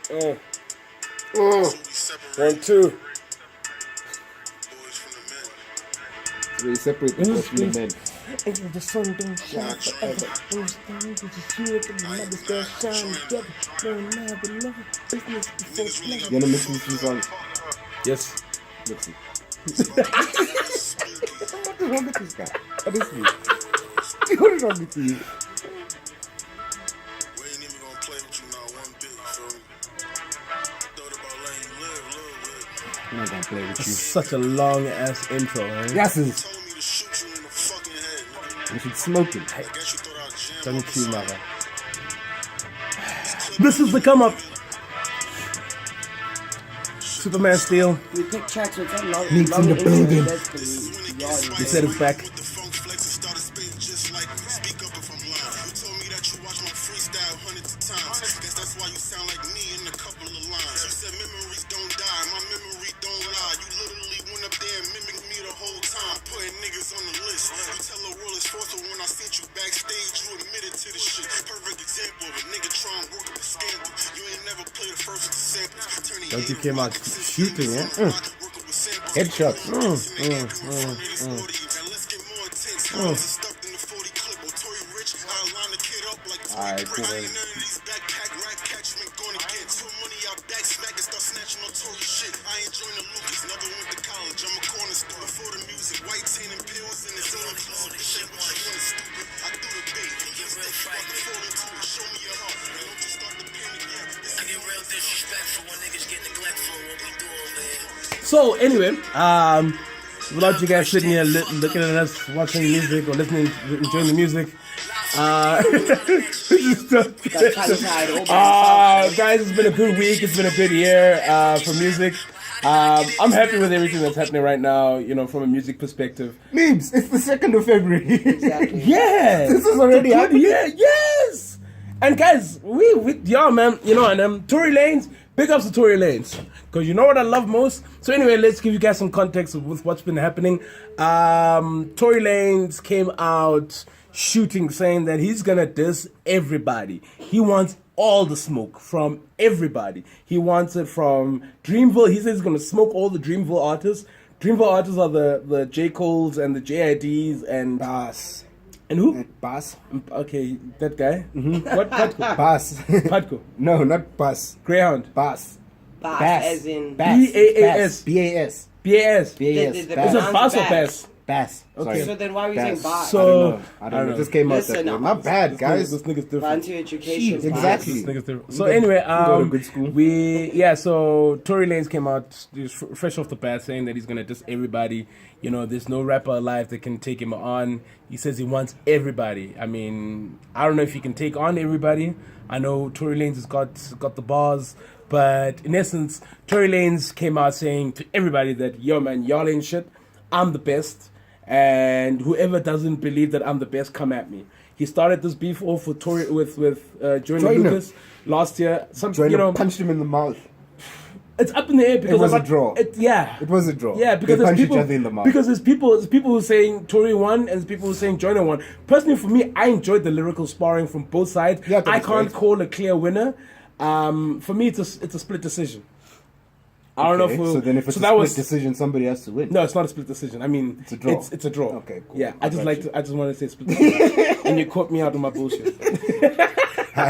Round two. Really separate the boys from the men. And the sun don't shine forever. Those things that you see at the mothers that shine together. No matter love, business before pleasure. You wanna mix these two songs? Yes. Mix it. What is wrong with this guy? Honestly. What is wrong with you? I'm not gonna play with you. Such a long ass intro, man. Yes, we should smoke it. Thank you, mother. This is the come up. Superman Steel. We pick tracks with that long. Meets in the building. He said it's back. Don't you came out shooting, eh? Headshots. Alright, cool. So anyway, without you guys sitting here looking at us, watching music or listening, enjoying the music, guys, it's been a good week. It's been a good year for music. I'm happy with everything that's happening right now. You know, from a music perspective. Memes. It's the 2nd of February. Exactly. Yeah, This is already happening. Yeah, yes. And guys, we man, you know, and Tory Lanez. Big ups to Tory Lanez, because you know what I love most. So anyway, let's give you guys some context with what's been happening. Tory Lanez came out shooting, saying that he's gonna diss everybody. He wants all the smoke from everybody. He wants it from Dreamville. He says he's gonna smoke all the Dreamville artists. Dreamville artists are the J. Coles and the JIDs and Bass. and who? Bass. Okay, that guy. What? Patco. Bass. Patco. No, not Bass. Greyhound. Bass. Bass, as in Bass. B-A-A-S. B-A-S. BAS. B-A-S. The- the- Bass. Is it Bass or Bass. Bass? Bass. Okay. Sorry. So then why are we saying Bass? So I don't know. It just came out Listen, that way. Not bad, guys. This nigga's different. Run to education. Shit, exactly. This nigga's different. So You anyway, go to good school. so Tory Lanez came out fresh off the bat saying that he's gonna diss everybody. You know, there's no rapper alive that can take him on. He says he wants everybody. I mean, I don't know if he can take on everybody. I know Tory Lanez has got the bars, but in essence, Tory Lanez came out saying to everybody that, yo man, y'all ain't shit. I'm the best. And whoever doesn't believe that I'm the best, come at me. He started this beef off with Joyner Lucas last year. Joyner punched him in the mouth. It's up in the air because It was a draw. It was a draw. Yeah, because They there's punched people each other in the mouth. because there's people who are saying Tory won and there's people who are saying Joyner won. Personally, for me, I enjoyed the lyrical sparring from both sides. Yeah, I that's can't right. call a clear winner. For me, it's a split decision. I don't know if So then if it's a split decision, somebody has to win. No, it's not a split decision. I mean, It's a draw. It's a draw. Okay, cool. Yeah, I I just got want to say split decision, and you caught me out of my bullshit. I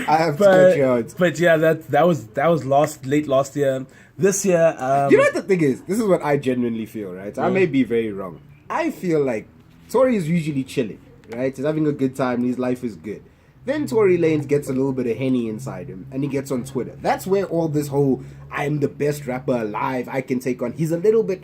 have to cut you out. But yeah, that was late last year. This year, You know what the thing is? This is what I genuinely feel, right? I may be very wrong. I feel like Tory is usually chilling, right? He's having a good time. His life is good. Then Tory Lanez gets a little bit of Henny inside him, and he gets on Twitter. That's where all this whole "I'm the best rapper alive, I can take on." He's a little bit,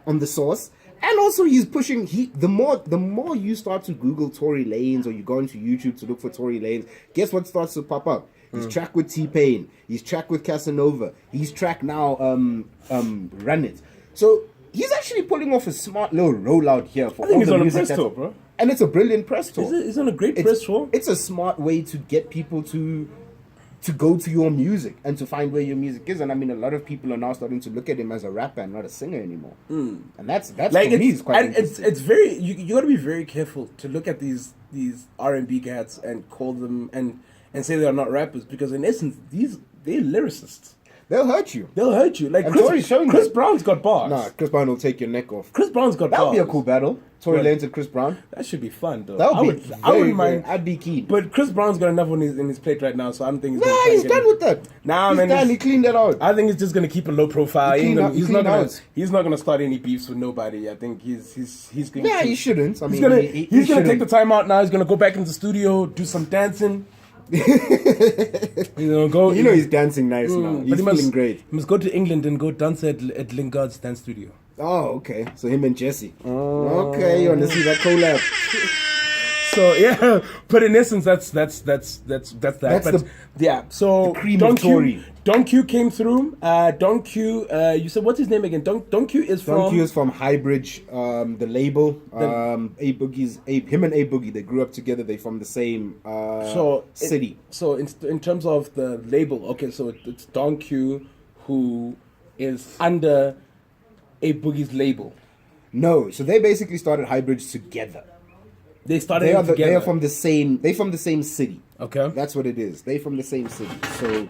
on the sauce, and also he's pushing. The more you start to Google Tory Lanez or you go into YouTube to look for Tory Lanez, guess what starts to pop up? He's track with T-Pain. He's track with Casanova. He's track now. Run It. So he's actually pulling off a smart little rollout here for I think all he's the on a music press that's- tour, bro. And it's a brilliant press tour. He's on a great press tour. It's a smart way to get people to go to your music and to find where your music is. And I mean, a lot of people are now starting to look at him as a rapper and not a singer anymore. And that's Like for me is quite interesting. it's very you got to be very careful to look at these R&B cats and call them and and say they are not rappers because in essence they're lyricists. They'll hurt you. They'll hurt you. Like And Tory's showing Chris that. Brown's got bars. Nah, Chris Brown will take your neck off. Chris Brown's got That bars. would be a cool battle. Tory Right. Lanez and Chris Brown. That should be fun though. That I would be I wouldn't very, mind. I'd be keen. But Chris Brown's got enough on in his plate right now, so I don't think he's Nah, gonna try he's and get done him. with that. Nah, he's man, done. he's- He cleaned that out. I think he's just gonna keep a low profile. He clean out- he He's clean not gonna. out. He's not gonna start any beefs with nobody. I think he's gonna. Yeah, keep- he shouldn't. I mean, He's gonna he he's gonna take shouldn't. the time out now. He's gonna go back into the studio, do some dancing. Go. You know he's dancing nice now. He's but he feeling must, great. He must go to England and go dance at Lingard's dance studio. Oh, okay. So him and Jesse. Okay, you want to see that collab? So yeah, but in essence, that's that. That's but the- yeah. So the cream Don of Tory. Q, Don Q came through. Don Q. You said what's his name again? Don Q is Don from. Q is from Highbridge, the label. A Boogie's, him and A Boogie, they grew up together. They from the same city. In terms of the label, okay, so it's Don Q who is under A Boogie's label. No, so they basically started Highbridge together. They started They it are together. they are from the same. They from the same city. Okay. That's what it is. They from the same city. So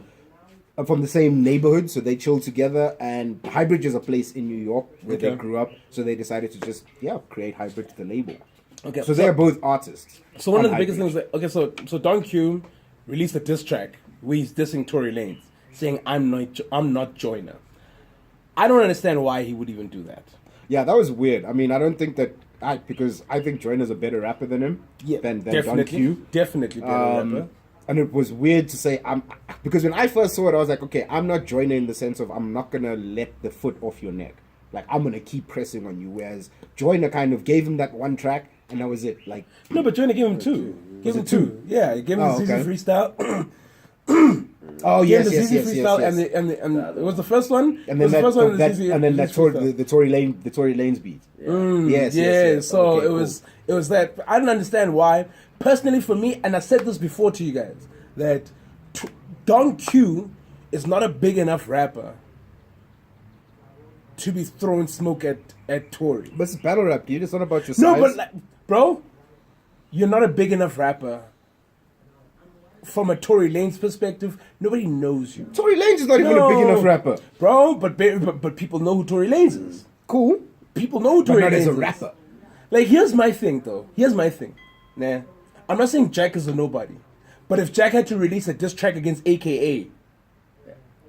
from the same neighborhood. So they chill together. And Highbridge is a place in New York where they Okay. grew up. So they decided to just create Highbridge, the label. Okay. So they are both artists. So one on of the biggest Highbridge. things that so Don Q released a diss track where he's dissing Tory Lanez, saying I'm not Joyner. I don't understand why he would even do that. Yeah, that was weird. I mean, I don't think that because I think Joyner's a better rapper than him. Than Don definitely, Q. definitely better rapper. And it was weird to say because when I first saw it, I was like, okay, I'm not Joyner in the sense of I'm not gonna let the foot off your neck. Like I'm gonna keep pressing on you. Whereas Joyner kind of gave him that one track, and that was it. Like No, but Joyner gave him two. Gave him it two. two? Yeah, he gave him Oh, the okay. ZZ freestyle. oh Yeah, yes, the yes, ZZ yes, freestyle yes, yes. and it was the first one. And It was then the first one, that ZZ and then that freestyle. the Tory Lanez beat. Yes, Yeah, yes. so Okay, it cool. was that. I don't understand why. Personally, for me, and I said this before to you guys, that Don Q is not a big enough rapper to be throwing smoke at Tory. But it's battle rap, dude. It's not about your size. No, but like, bro, you're not a big enough rapper. From a Tory Lanez perspective, nobody knows you, Tory Lanez is not even a big enough rapper. bro. But people know who Tory Lanez is. Cool, People know who but Tory not Lanez as a is. rapper. Like, here's my thing, though. Here's my thing. Nah, I'm not saying Jack is a nobody, but if Jack had to release a diss track against AKA,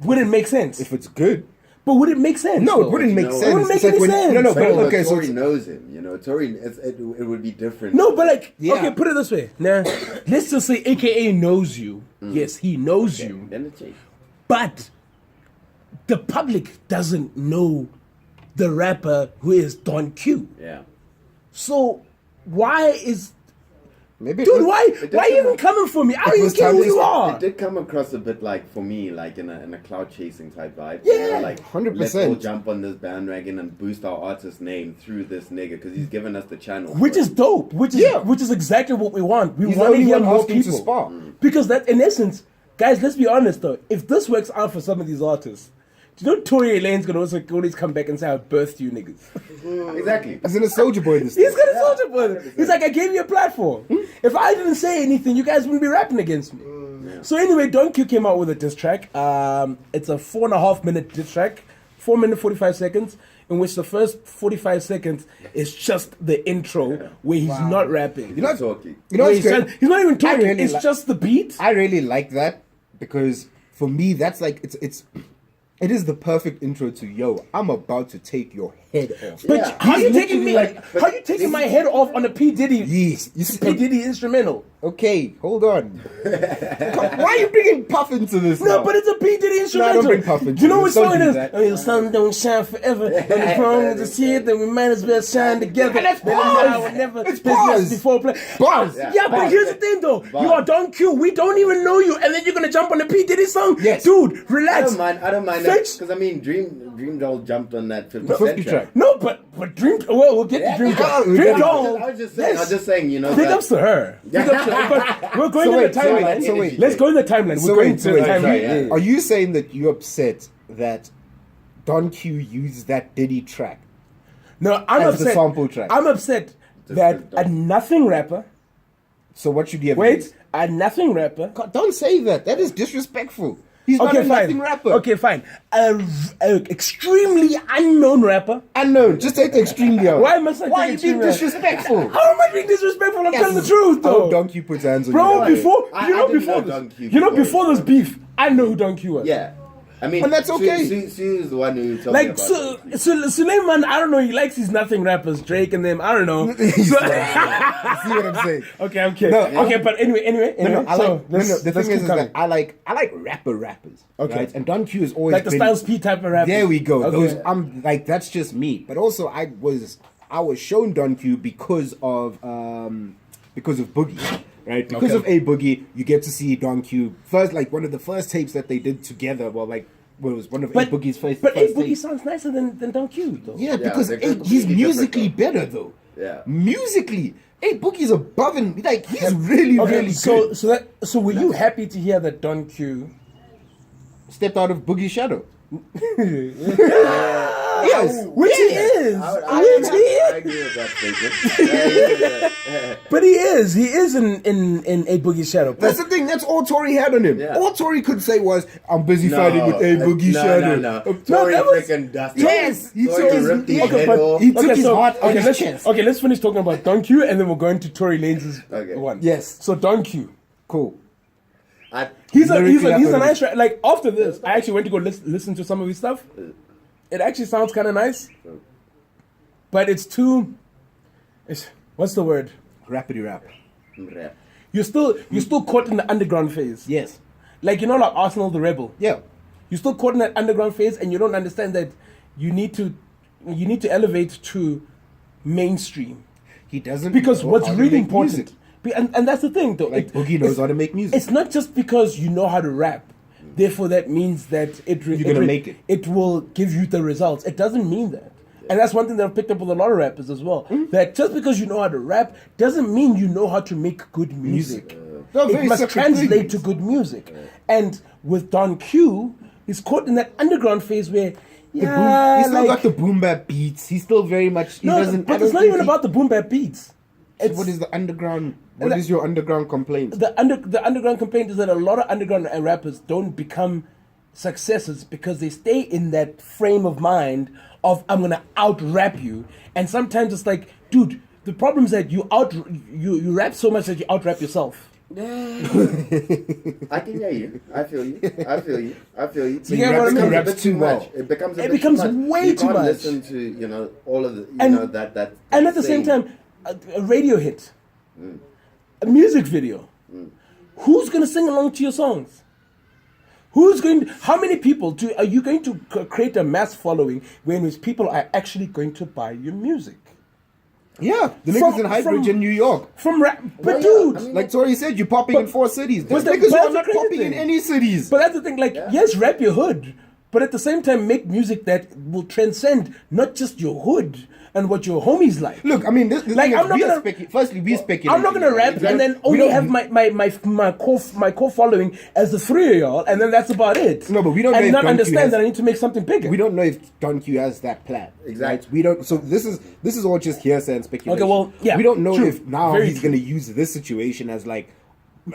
would it make sense? If it's good. But would it make sense? No, it though? wouldn't make No, sense. it wouldn't It's make any when- sense. No, no, but But okay, so Tory knows him, Tory, it would be different. No, but like, Yeah. okay, put it this way. Nah, let's just say AKA knows you. Yes, he knows you. Then it's But the public doesn't know the rapper who is Don Q. yeah. So why is maybe dude? Why did are you come- even coming for me? I don't even was care who time- you It are. did come across a bit like for me, like in a cloud chasing type vibe. Yeah, like 100%. let's all jump on this bandwagon and boost our artist name through this nigga because he's given us the channel. Which for is it. dope. Which is exactly what we want. We He's the want to only hear one more asking to people. spar. Because that, in essence, guys, let's be honest though. If this works out for some of these artists, do you know Tory Lanez gonna also always come back and say, "I birthed you niggas." exactly. As in a Soldier Boy this He's time. gonna soldier boy. He's like, "I gave you a platform. If I didn't say anything, you guys wouldn't be rapping against me." So anyway, Don Q came out with a diss track. It's a 4.5 minute diss track, 4 minutes 45 seconds, in which the first 45 seconds is just the intro where he's not rapping. You know, Talking. you know Where what's he's, good? just- he's not even talking. really It's li- just the beat. I really like that because for me that's like it is the perfect intro to yo. I'm about to take your head off. But Yeah. how you He's taking me? literally like- how you taking my head off on a P Diddy? Yes, you see, P Diddy instrumental. okay, hold on. Why are you bringing Puff into this? No, now? but it's a P Diddy instrumental. bring Puff into Do you know this. what Don't song do it is? that. I mean, the sun don't shine forever, and the problem is here that we might as well shine together. And that's Then bars. I would never It's business bars. before play. Bars. Yeah, but Bars. here's the thing though. You are Don Q. We don't even know you, and then you're gonna jump on the P Diddy song. Yes. Dude, I relax. don't mind that Fetch- because I mean, Dream Doll jumped on that 50 50 Cent track. No, but Dream. Well, we'll get to Dream Doll. Dream Doll. I was just saying, Big that- ups to her. Big ups to her. But we're going So to wait, the so timeline. wait, so wait. Let's go to the timeline. So We're going wait, to so the wait. timeline. yeah. Are you saying that you're upset that Don Q used that Diddy track? No, I'm As the upset. sample track. I'm upset that a nothing rapper. So what should he have Wait, used? A nothing rapper. God, don't say that. That is disrespectful. He's not Okay, a nothing fine. rapper. Okay, fine. A extremely unknown rapper. Unknown. Just take the extremely out. Why must I Why are take you being extremely disrespectful? How am I being disrespectful? I'm telling the truth, I though. hope Donkey puts hands on Bro, you. before I you know didn't before know this, Don Q you know before. before this beef, I know who Don Q was. Yeah. I mean, And that's okay. Sue is the one who told me Like about Suleiman, I don't know. He likes his nothing rappers, Drake and them. I don't know. See what I'm saying? Okay, okay, No, okay. But anyway. No, I so like. let's- The let's thing keep is coming. that I like rappers. Okay. Right? And Don Q is always like the been, Styles P type of rappers. There we go. Okay. Those I'm like that's just me. But also I was shown Don Q because of Boogie. Right? Because Okay. of A Boogie, you get to see Don Q first, like one of the first tapes that they did together. Well, like it was one of But A Boogie's first. But A first Boogie tapes. sounds nicer than Don Q though. Yeah, because they're he's completely musically different, better though. Yeah. Musically, A Boogie's above and like he's really Okay, really so good. so were you happy to hear that Don Q? Stepped out of Boogie's shadow. Yes, which he is. I agree with that statement. But he is in A Boogie's shadow. That's the thing. That's all Tory had on him. Yeah. All Tory could say was, "I'm busy fighting with A Boogie Shadow." No. No, Tory that was- freaking dusted. Yes, he Tory took his- ripped his okay, head but off. he took his heart on his let's, chest. Okay, let's finish talking about Don Q and then we'll go into Tory Lanez's Okay. one. Yes. So Don Q. Cool. He's a Lyrically nice like after this, I actually went to go listen to some of his stuff. It actually sounds kind of nice. But it's what's the word? Rapidy rap. You're still caught in the underground phase. Yes. Like like Arsenal the Rebel. Yeah. You're still caught in that underground phase and you don't understand that you need to elevate to mainstream. He doesn't Because know what's how to really make important, music. and that's the thing though. Like Boogie knows how to make music. It's not just because you know how to rap. Therefore, that means that You're gonna make it. It will give you the results. It doesn't mean that. And that's one thing that I've picked up with a lot of rappers as well. That just because you know how to rap doesn't mean you know how to make good music. They're It very must separate translate things. to good music. And with Don Q, he's caught in that underground phase where The boom, he's still like, got the boom bap beats. He's still very much. He no, doesn't. but it's not even about the boom bap beats. It's What is the underground? What is your underground complaint? the underground complaint is that a lot of underground rappers don't become successes because they stay in that frame of mind of I'm gonna out rap you, and sometimes it's like, dude, the problem is that you rap so much that you out rap yourself. I can hear you. I feel you. So You get what I mean? It becomes a Raps bit too too well. much. It becomes a It bit becomes too much. way you too can't much. listen to all of the And- that. And at the same saying. time, a radio hit, a music video. Who's gonna sing along to your songs? How many people are you going to create a mass following when which people are actually going to buy your music? Yeah, the From- niggas in Highbridge from- in New York. From rap, but Well, yeah, dude, I mean, Like Tori said, you're popping in 4 cities. Those but niggas that's are the not crazy popping in thing. any cities. but that's the thing. Like, yes, rap your hood, but at the same time, make music that will transcend not just your hood and what your homies like. Look, I mean, this Like, thing I'm is, not we are gonna- firstly, we speculate. I'm not gonna rap and then We only don't- have my core following as the three of y'all, and then that's about it. No, but we don't know and if not Don Q understand has- that I need to make something bigger. We don't know if Don Q has that plan. Exactly. Right? We don't. So this is all just hearsay and speculation. Okay, well, yeah, We don't know true. if now Very he's true. going to use this situation as like,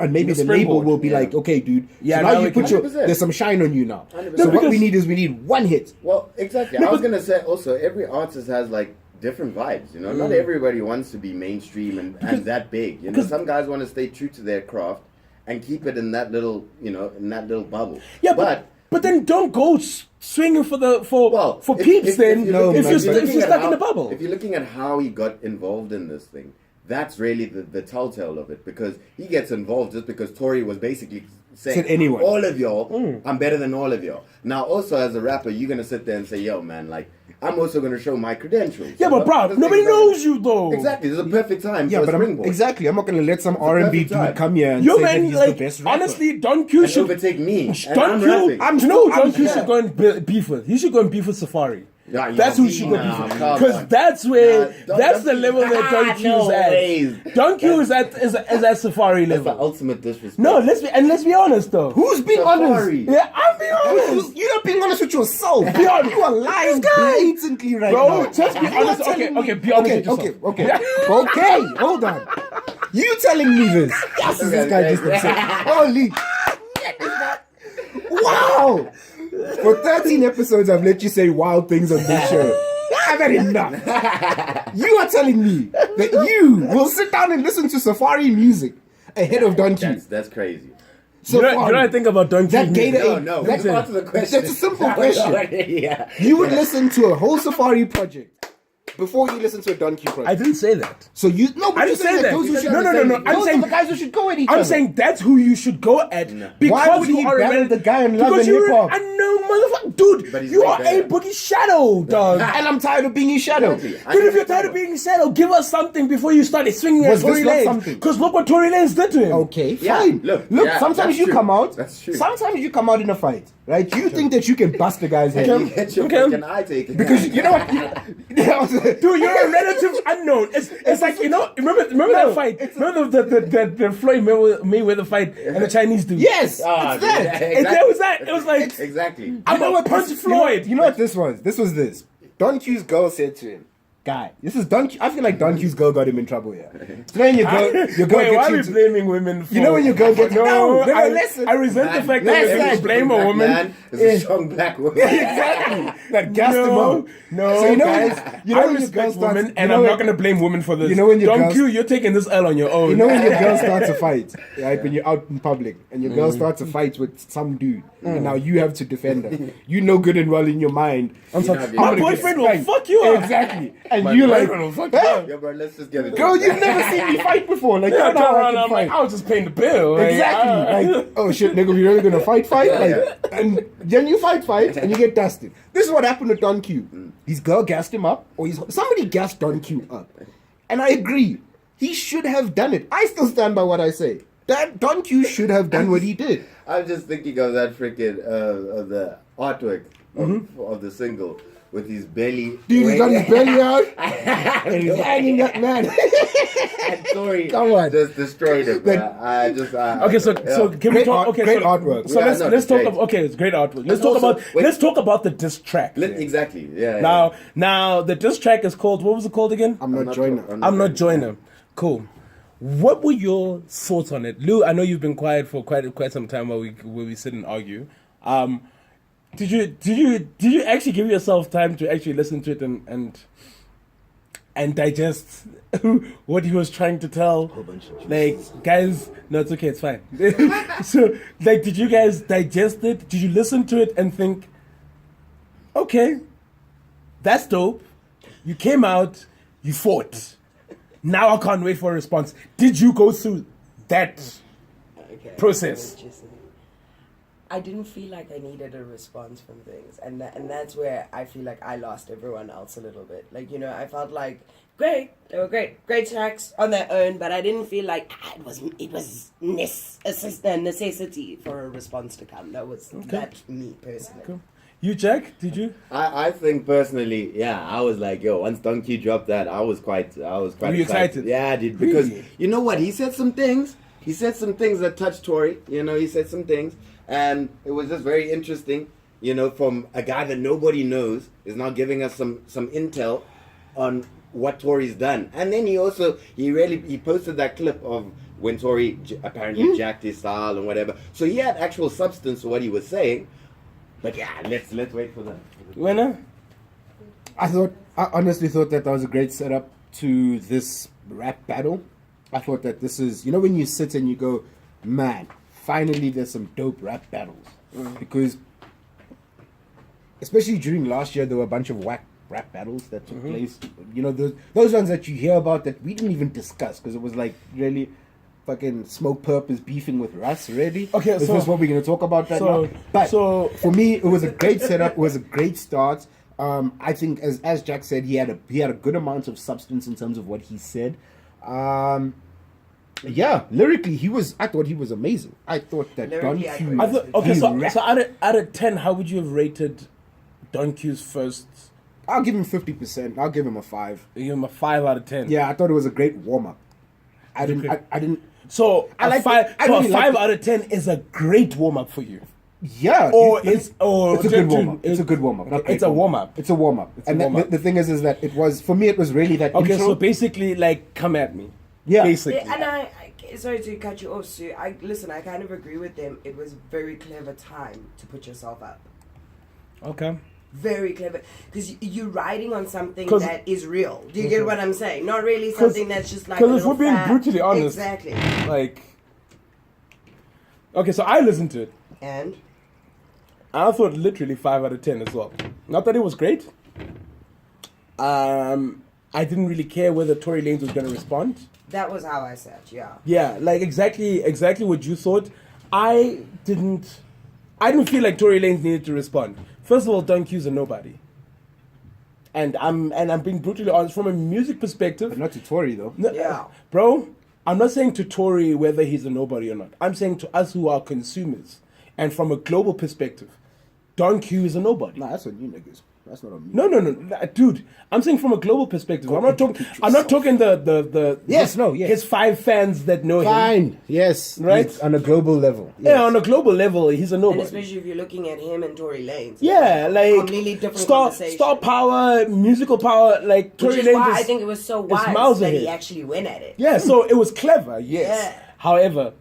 and maybe The the label springboard. will be Yeah. like, okay, dude. Yeah, so now now we you put can- your 100%. there's some shine on you now. 100%. So No, what we because- need is we need one hit. Well, exactly. I was gonna say also every artist has like different vibes. You know, not everybody wants to be mainstream and that big. You know, because- some guys want to stay true to their craft and keep it in that little in that little bubble. Yeah, but then don't go swinging for if- peeps. if Then you're No, looking- if man. you're looking at stuck how- in the bubble. If you're looking at how he got involved in this thing, that's really the telltale of it, because he gets involved just because Tory was basically saying, Said anyone. all of y'all, I'm better than all of y'all. Now, also as a rapper, you're gonna sit there and say, yo, man, like, I'm also gonna show my credentials. Yeah, but bro, Because nobody exactly- knows you though. Exactly, this is a perfect time Yeah, for but a I'm springboard. exactly. I'm not going to let some R&B perfect time. dude come here and Yo, say that man, he's like the best rapper. honestly, Don Q And should overtake me, and Don I'm Q. rapping. You know who Don I'm- Q yeah. should go and beef with? He should go and beef with Safari. Yeah, That's who should go because that's where that's the level that Don Q's at. Don Q is at Safari That's the level. ultimate disrespect. No, let's be honest though. Who's being Safari. honest? Yeah, I'm being honest. You're not being honest with yourself. Be honest. You are lying blatantly right Bro, now. just be You are honest. telling Okay, me- be honest with yourself. Okay, hold on. You telling me this? Yes, this guy just upset. Holy. Wow. For 13 episodes, I've let you say wild things on this show. I've had enough. You are telling me that you will sit down and listen to Safari music ahead of Don Q. That's crazy. You know what I think about Don Q? That Gator No, That's that's answer the question. That's a simple question. Yeah. You would listen to a whole Safari project before you listen to a Don Q project. I didn't say that. So you no, but I you didn't said say that. those who should No. I'm those saying are the guys who should go at each I'm other. saying that's who you should go at because Why would you he are battle the guy in Love because and you're Hip Hop? I know, motherfucker, dude. But he's You way are a better. Boogie Shadow, dog. And I'm tired of being his shadow. Exactly. Dude, if you're tired of being Shadow, give us something before you started swinging at Was this Tory not Lanez. something? Because look what Tory Lanez did to him. Okay, Yeah, fine. look, Sometimes that's you true. come out. That's true. Sometimes you come out in a fight, right? You think that you can bust the guy's head You get your Okay. freaking eye taken. because you know what? Dude, you're a relative unknown. It's like, you know, remember that fight? Remember the Floyd Mayweather fight and the Chinese dude? Yes, Ah, it's that. yeah, And there was that. It was like, Exactly. I'm gonna punch Floyd. You know what this was? This was this. Don Q's girl said to him, "Guy, this is Don Q." I feel like Don Q's girl got him in trouble here. So then your girl Wait, gets why are you we to- blaming women for... You know when your girl gets No, no, I, listen. I resent the fact that listen. we blame a woman. Man is a strong black woman. exactly that gassed him No, out. no, So you know guys, when- you know I when your respect girl starts- women, you and know I'm when- not gonna blame women for this. You know when your Don girls- Q, you're taking this L on your own. You know when your girl starts a fight, right? When you're out in public and your girl starts a fight with some dude, and now you have to defend her. You know good and well in your mind. I'm sorry, I'm my gonna get boyfriend will spanked. fuck you up. Exactly, and My you like, boyfriend will fuck you "Huh? up. Yo, bro, let's just get it. Girl, you've never seen me fight before. Like, Yeah, you I know turn how I around, can I'm like, fight. I was just paying the bill. Like, Exactly. Like, oh shit, nigga, we really gonna fight? Like, and then you fight, and you get dusted. This is what happened to Don Q. His girl gassed him up, or somebody gassed Don Q up. And I agree. He should have done it. I still stand by what I say. That Don Q should have done what he did. I'm just thinking of that freaking of the artwork of the single with his belly. Dude, he's got his belly out, and and he's hanging up, man. Tory Come on. just destroyed it. Bro. Okay, so can we Great talk? art- Okay, great so, artwork. So Yeah, let's no, let's talk great. about. Okay, it's great artwork. Let's And talk also- about wait. let's talk about the diss track. Exactly. Yeah. Now the diss track is called. What was it called again? I'm not joining. I'm not joining. Cool. What were your thoughts on it, Lou? I know you've been quiet for quite some time while we sit and argue. Did you actually give yourself time to actually listen to it and digest what he was trying to tell? Like, guys, no, it's okay, it's fine. So, like, did you guys digest it? Did you listen to it and think, okay, that's dope. You came out, you fought. Now I can't wait for a response. Did you go through that Okay. process? I didn't feel like I needed a response from things, and that's where I feel like I lost everyone else a little bit. Like, you know, I felt like they were great tracks on their own, but I didn't feel like it was a necessity for a response to come. That's me personally. Cool. You, Jack, did you? I think personally, yeah, I was like, yo, once Don Q dropped that, I was quite Were you excited? Yeah, I did, because Really? you know what? He said some things that touched Tory. You know, he said some things, and it was just very interesting. You know, from a guy that nobody knows is now giving us some intel on what Tory's done, and then he posted that clip of when Tory apparently jacked his style and whatever. So he had actual substance to what he was saying. But yeah, let's wait for that. Winner? I honestly thought that was a great setup to this rap battle. I thought that this is, you know, when you sit and you go, man, finally there's some dope rap battles. Because, especially during last year, there were a bunch of whack rap battles that took place. You know, those ones that you hear about that we didn't even discuss because it was like really fucking Smoke Purp is beefing with Russ, really? Okay, is so- this what we're going to talk about right so- now? But so- for me, it was a great setup. It was a great start. I think, as Jack said, he had a good amount of substance in terms of what he said. Yeah, lyrically, I thought he was amazing. I thought that Lyrically, Don I Q. agree. I thought, okay, he so rapped. out of 10, how would you have rated Don Q's first? I'll give him 50%. I'll give him a 5. You give him a 5 out of 10. Yeah, I thought it was a great warm up. I didn't. So I like five. it. I So really a like 5 it. out of 10 is a great warm up for you. Yeah, Or it's a good warm up. It's a good warm up. It's a warm up. It's a warm up. And a warm-up. the thing is that it was for me. It was really that. Okay, intro. so basically, like, come at me. Yeah. Basically. Yeah, and I sorry to cut you off, Sue. I kind of agree with them. It was very clever time to put yourself up. Okay. Very clever, because you're riding on something 'Cause- that is real. Do you get what I'm saying? Not really 'Cause- something that's just like. 'cause a if we're little being fad. brutally honest- Exactly. Like, okay, so I listened to it. And I thought literally 5 out of 10 as well. Not that it was great. I didn't really care whether Tory Lanez was going to respond. that was how I said, yeah. Yeah, like exactly what you thought. I didn't feel like Tory Lanez needed to respond. First of all, Don Q's a nobody. And I'm being brutally honest from a music perspective. But not to Tory though. No, Yeah. Bro, I'm not saying to Tory whether he's a nobody or not. I'm saying to us who are consumers. And from a global perspective, Don Q is a nobody. Nah, that's on you niggas. That's not on me. No, dude. I'm saying from a global perspective. I'm not talking the Yes, no, yes. his 5 fans that know him. Fine. Yes. Right? It's on a global level. Yes. Yeah, on a global level, he's a And nobody. especially if you're looking at him and Tory Lanez. Yeah, like completely different star conversation. power, musical power. Like Tory Which is why Lanez. I think it was so is wise miles that he ahead. actually went at it. Yeah, so it was clever, yes. Yeah. However,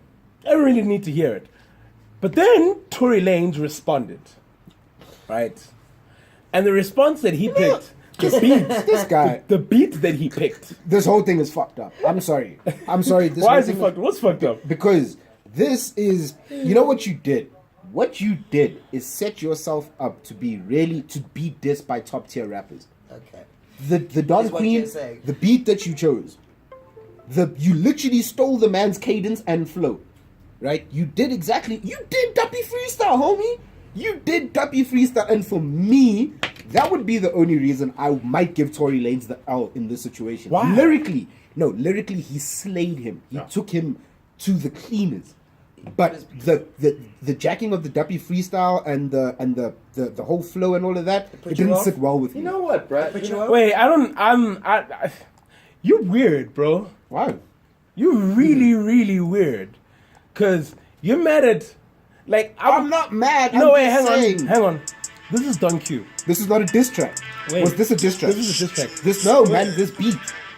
I don't really need to hear it. But then Tory Lanez responded, right? And the response that he picked, the beat, This guy. the beat that he picked. This whole thing is fucked up. I'm sorry. This Why whole is it thing fucked? What's fucked up? Because this is, you know what you did? What you did is set yourself up to be dissed by top tier rappers. Okay. The Don Is what Queen, you're saying. the beat that you chose, you literally stole the man's cadence and flow, right? You did Duppy freestyle, homie. You did Duppy freestyle, and for me, that would be the only reason I might give Tory Lanez the L in this situation. Why? Lyrically, he slayed him. He took him to the cleaners. But the jacking of the Duppy freestyle and the whole flow and all of that, put it you didn't off? sit well with You me. know what, Brad? But You you know- are. Wait, you're weird, bro. Why? You're really, really weird. Cause you're mad at, like, I'm not mad. No, I'm wait, just saying. hang on. This is Don Q. This is not a diss track. Wait. Was this a diss track? This is a diss track. This beat.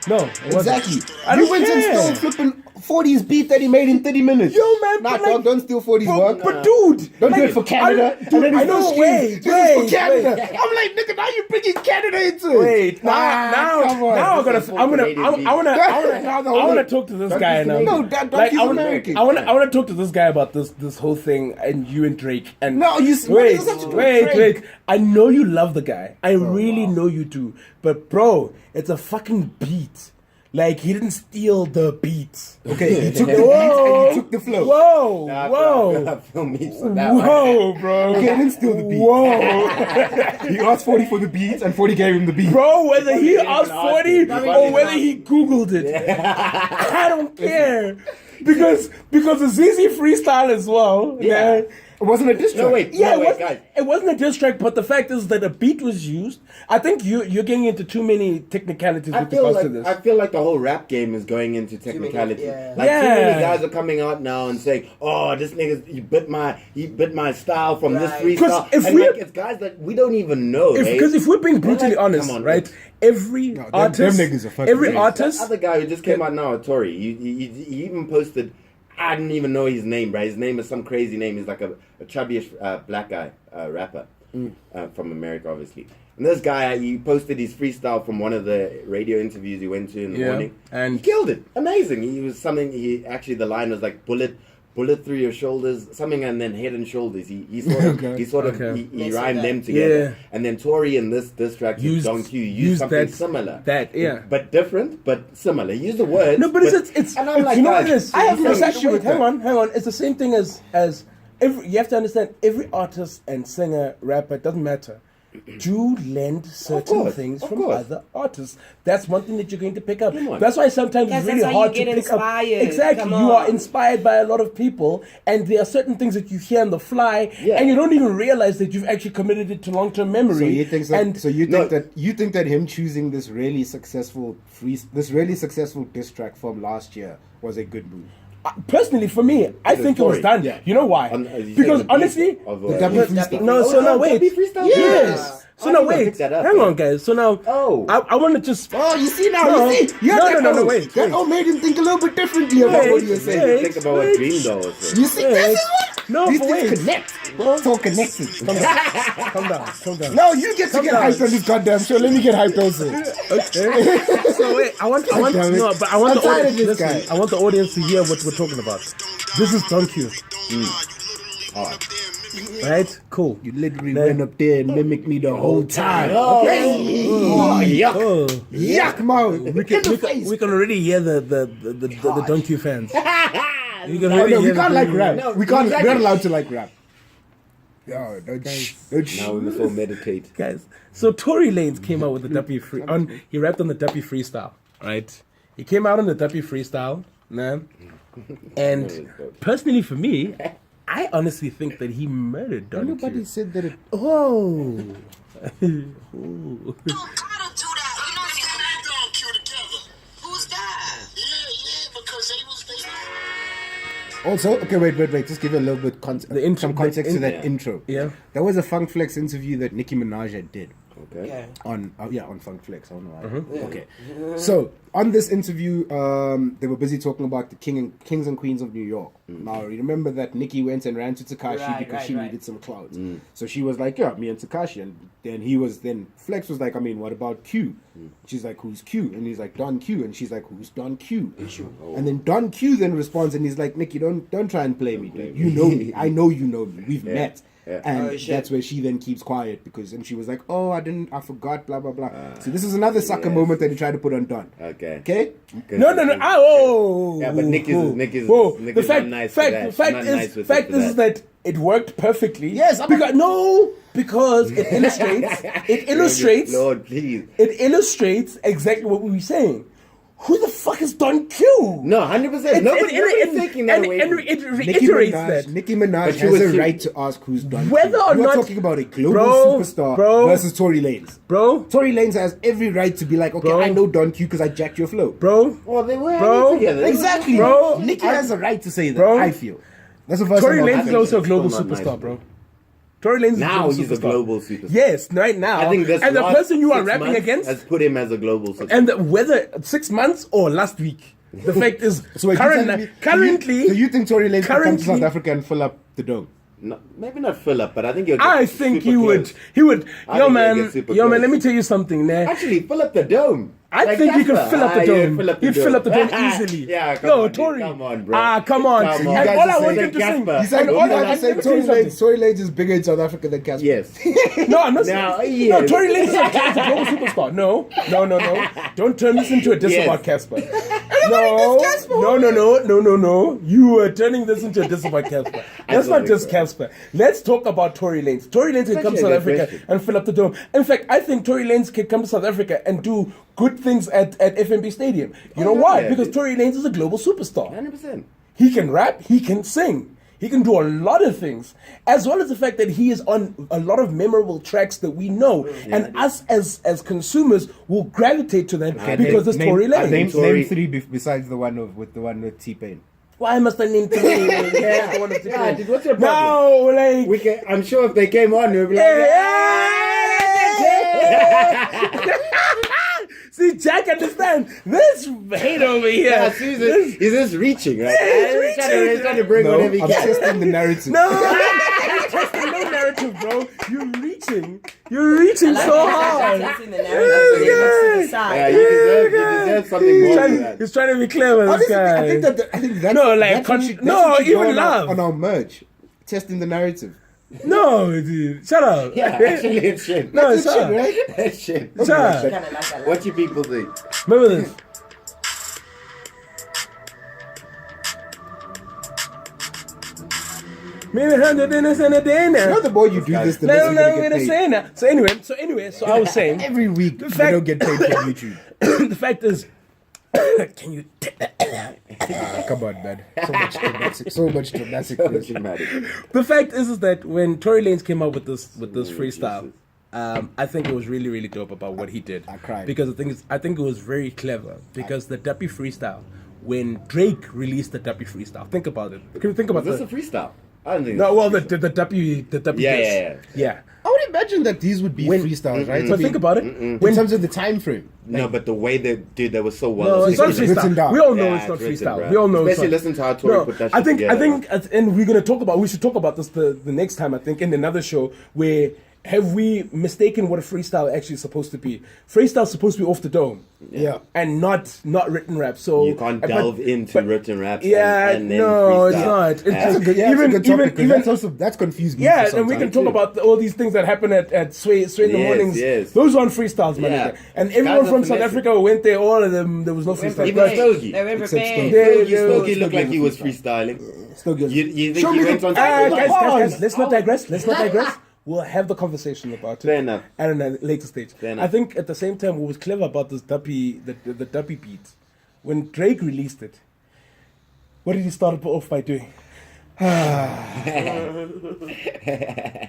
No, it wasn't. Exactly. I You don't went care. and stole flipping 40's beat that he made in 30 minutes. Yo, man, Nah, but like- dog, don't steal 40's work. But dude, Don't like, do it for Canada. Dude, and then I he's know. no Wait, this is for Canada. wait. I'm like, nigga, now you bringing Canada into it. Wait, come on. now This is full Canadian beat. I wanna talk to this guy now. No, that Like, he's I wanna- American. I want to talk to this guy about this whole thing and you and Drake and No, you- what wait, does this have to do with Drake? wait. I know you love the guy. I really know you do. But bro, it's a fucking beat. Like he didn't steal the beat. Okay, you took the beat and you took the flow. Whoa, Nah, whoa, I feel me for that one. whoa, bro. Okay, I didn't steal the beat. Whoa. He asked 40 for the beats and 40 gave him the beat. Bro, whether he didn't asked even ask 40 you. or whether he Googled it, I don't care. Because it's easy freestyle as well. Yeah. man. It wasn't a diss track. No, wait. Yeah, no, it, wait, wasn't, guys. it wasn't a diss track, but the fact is that a beat was used. I think you're getting into too many technicalities I with feel regards like to this. I feel like the whole rap game is going into technicality. yeah. Like too Yeah. many guys are coming out now and saying, "Oh, this nigga, he bit my style from this Right. freestyle." 'Cause if and we- like, it's guys that we don't even know. Because if we're being brutally Like, honest, come on, right? look. Every them artist, niggas are fucking every crazy. artist, The other guy who just came out now, Tory, he even posted. I didn't even know his name, right? His name is some crazy name. He's like a chubbyish black guy, rapper from America, obviously. And this guy, he posted his freestyle from one of the radio interviews he went to in the Yeah, morning. and- he killed it. Amazing. He was something, the line was like, bullet through your shoulders, something, and then head and shoulders. He sort of Okay. he Yes, rhymed that. them together. Yeah. And then Tory in this track Used- Don Q used used something that- similar. yeah. But different, but similar. He used the words. No, but it's and I'm like, you know guys, what it is. I have no It's issue actually- with hang that. on. It's the same thing as every. You have to understand every artist and singer, rapper, it doesn't matter. do lend certain course, things of from course. other artists. That's one thing that you're going to pick up. Come on. That's why sometimes Yes, it's really that's how you hard to get pick inspired. up. Exactly. Come You are on. inspired by a lot of people, and there are certain things that you hear on the fly, Yeah. and you don't even realize that you've actually committed it to long-term memory. So you think that? And So you No. think that him choosing this really successful diss track from last year was a good move. personally, for me, I The think it was story. done. Yeah. You know why? You Because said the honestly, beat of, The W freestyle. no. So now wait. W freestyle? Yes. So I now didn't wait. pick that up, Hang man. on, guys. So now, Oh. I want to just. Oh, you see now, No. you see. Yeah, No, that no, no, all- wait, That wait. all made him think a little bit differently about Wait, what he was saying. wait. Think about what Dream Doll was saying. You see, Wait. this is what. No, These but things wait. connect. Bro. It's all connected. Calm down. Calm down. No, you get to Come get down. hyped on this goddamn show. Let me get hyped also. Okay. So wait, I want damn it. no, but I want I'm the tired of audience. this Listen, guy. I want the audience to hear what we're talking about. This is Don Q. Right? Cool. You literally Then- went up there and mimicked me the whole time. Oh, Okay. oh, yuck. Oh. Yuck, mouth. We can already hear the Don Q fans. You can Oh, already no, we hear can't the- like rap. No, we can't. exactly. We're not allowed to like rap. Yo, don't Now we must all meditate. Guys, so Tory Lanez came out with the Duppy free he rapped on the Duppy freestyle, right? He came out on the Duppy freestyle, man. And personally for me, I honestly think that he murdered Don Nobody Q. said that. Oh. I don't do that. You know they don't kill together. Who's that? Yeah, because they was Also, okay, wait. Just give it a little bit some context to that yeah. intro. Yeah. There was a Funk Flex interview that Nicki Minaj did Okay. Yeah. on on Funk Flex. I don't know why. Okay. So on this interview, they were busy talking about the kings and queens of New York. Now you remember that Nicki went and ran to Takashi Right, because right, she right. needed some clout. So she was like, "Yeah, me and Takashi." And then Flex was like, "I mean, what about Q?" She's like, "Who's Q?" And he's like, "Don Q." And she's like, "Who's Don Q?" And then Don Q then responds and he's like, "Nicki, don't try and play me, dude. You know me. I know you know me. We've met." Yeah. And Oh, shit. that's where she then keeps quiet because and she was like, "Oh, I forgot, blah blah blah." So this is another sucker yes. moment that he tried to put on Don. Okay. Okay? No. Oh. Yeah, but Nick is Whoa. Nick The is fact, not nice for fact, that. fact Not is, nice with fact it for is that it worked perfectly. Yes, I'm because it illustrates. Lord, please. It illustrates exactly what we were saying. Who the fuck is Don Q? No, 100%. Nobody's taking that away. and it reiterates that. Nicki Minaj But she has was- a she- right to ask who's Don Whether Q. or We're not- talking about a global Bro, superstar bro. versus Tory Lanez. Bro, Tory Lanez has every right to be like, okay, Bro. I know Don Q because I jacked your flow. bro, Well, they were Bro. together. Exactly, Bro. Nicki has a right to say that. Bro. I feel that's the first Tory time. Lanez is also a it's global still not superstar, nice, bro. Tory Lanez is Now a global he's a superstar. global superstar. Yes, right now. I think this and the last person you are 6 rapping months against, has put him as a global superstar. and whether 6 months or last week, the fact is, So wait, you're telling me- currently, so you think Tory Lanez can come to currently- South Africa and fill up the dome? No, maybe not Philip, but I think he'll get I think super he would. close. He would. I Yo, think he'll man. get super Yo, man. close. Let me tell you something, man. Actually, fill up the dome. I Like think you can Casper. fill up the Ah, dome. yeah, fill up the You'd dome. fill up the dome easily. Yeah, come Yo, on, dude. Tory. Come on, bro. Ah, come on. Come And on. You guys all are I want saying him to sing. Casper. He said, And all all I I want said, him to say Tory something. Lanez is bigger in South Africa than Casper. Yes. No, I'm not Now, saying. yeah. No, Tory Lanez is a global superstar. No. Don't turn this into a diss Yes. about Casper. No. You are turning this into a diss about Casper. Let's don't not diss think so. Casper. Let's talk about Tory Lanez. Tory Lanez can come to South actually a Africa good question. and fill up the dome. In fact, I think Tory Lanez can come to South Africa and do good things at FNB Stadium. You know why? yeah, Because dude. Tory Lanez is a global superstar. 100%. He can rap, he can sing. He can do a lot of things, as well as the fact that he is on a lot of memorable tracks that we know, and us as consumers will gravitate to that because it's Tory Lanez. Name Tory- three besides the one with T-Pain. Why must I name three? Yeah, the one that's Yeah, different. dude, what's your problem? No, like We can, I'm sure if they came on, we'd be like, See, Jack, understand this hate over here. yeah, Susan, he's just reaching, right? he's He's trying to bring No, whatever he I'm can. testing the narrative. No, I'm testing no narrative, bro. You're reaching so hard. That's in the narrative, but it looks to the side. Yeah, you deserve something more than that. He's trying to be clever, this Honestly, guy. I think that's No, like, that's what country- you- that's no, what you even go on our- love. on our merch, testing the narrative. No, dude. Shut up. Yeah, actually, it's shit. No, That's shut shit, up. right? That's shit. Shut up. Kinda like that. What you people think? Remember this. Maybe 100 dinners in a day You know, now. the more you do this, the No, less you're no, gonna we're get gonna paid. say now. So anyway, I was saying Every week, The you fact- don't get paid from YouTube. the fact is, can you? Come on, man. So much dramatic. Dramatic. The fact is that when Tory Lanez came up with this freestyle, I think it was really, really dope about what he did. I cried. Because I think it was very clever. Because the Duppy freestyle, when Drake released the Duppy freestyle, think about it. Can you think about Was this the? a freestyle? I don't think. No, well, the Duppy Yeah, diss. yeah. yeah. I would imagine that these would be freestyles, right? So think about it. in When terms of the time frame. No, but the way they were so well. No, it's not It's written freestyle. down. We all know Yeah, it's not it's written, freestyle. bruh. We all know Especially it's not. listen to how Tory put that shit I think, together. and we're gonna talk about. We should talk about this the next time. I think in another show where have we mistaken what a freestyle actually is supposed to be? Freestyle's supposed to be off the dome. Yeah. And not written rap. So You can't but- delve into but- written raps. Yeah, and then no, it's freestyle. not. It's Yeah. just Good, yeah, even it's a good topic, 'cause even that's confused me. yeah, for and we some can time. talk about all these things that happen at Sway in the Yes, mornings. yes. Those aren't freestyles, man. Yeah. And Guys everyone are from South finessing. Africa went there. All of them, there was no freestyle. Even But- Stogie. They were Except prepared. Stogie. Yeah, Stogie yeah. looked like he was freestyling. Still good. You think Show he me went the- on? Guys, let's not digress. Let's not digress. We'll have the conversation about it. Fair enough. At a later stage. Fair enough. I think at the same time, what was clever about this Duppy, the Duppy beat, when Drake released it, what did he start off by doing?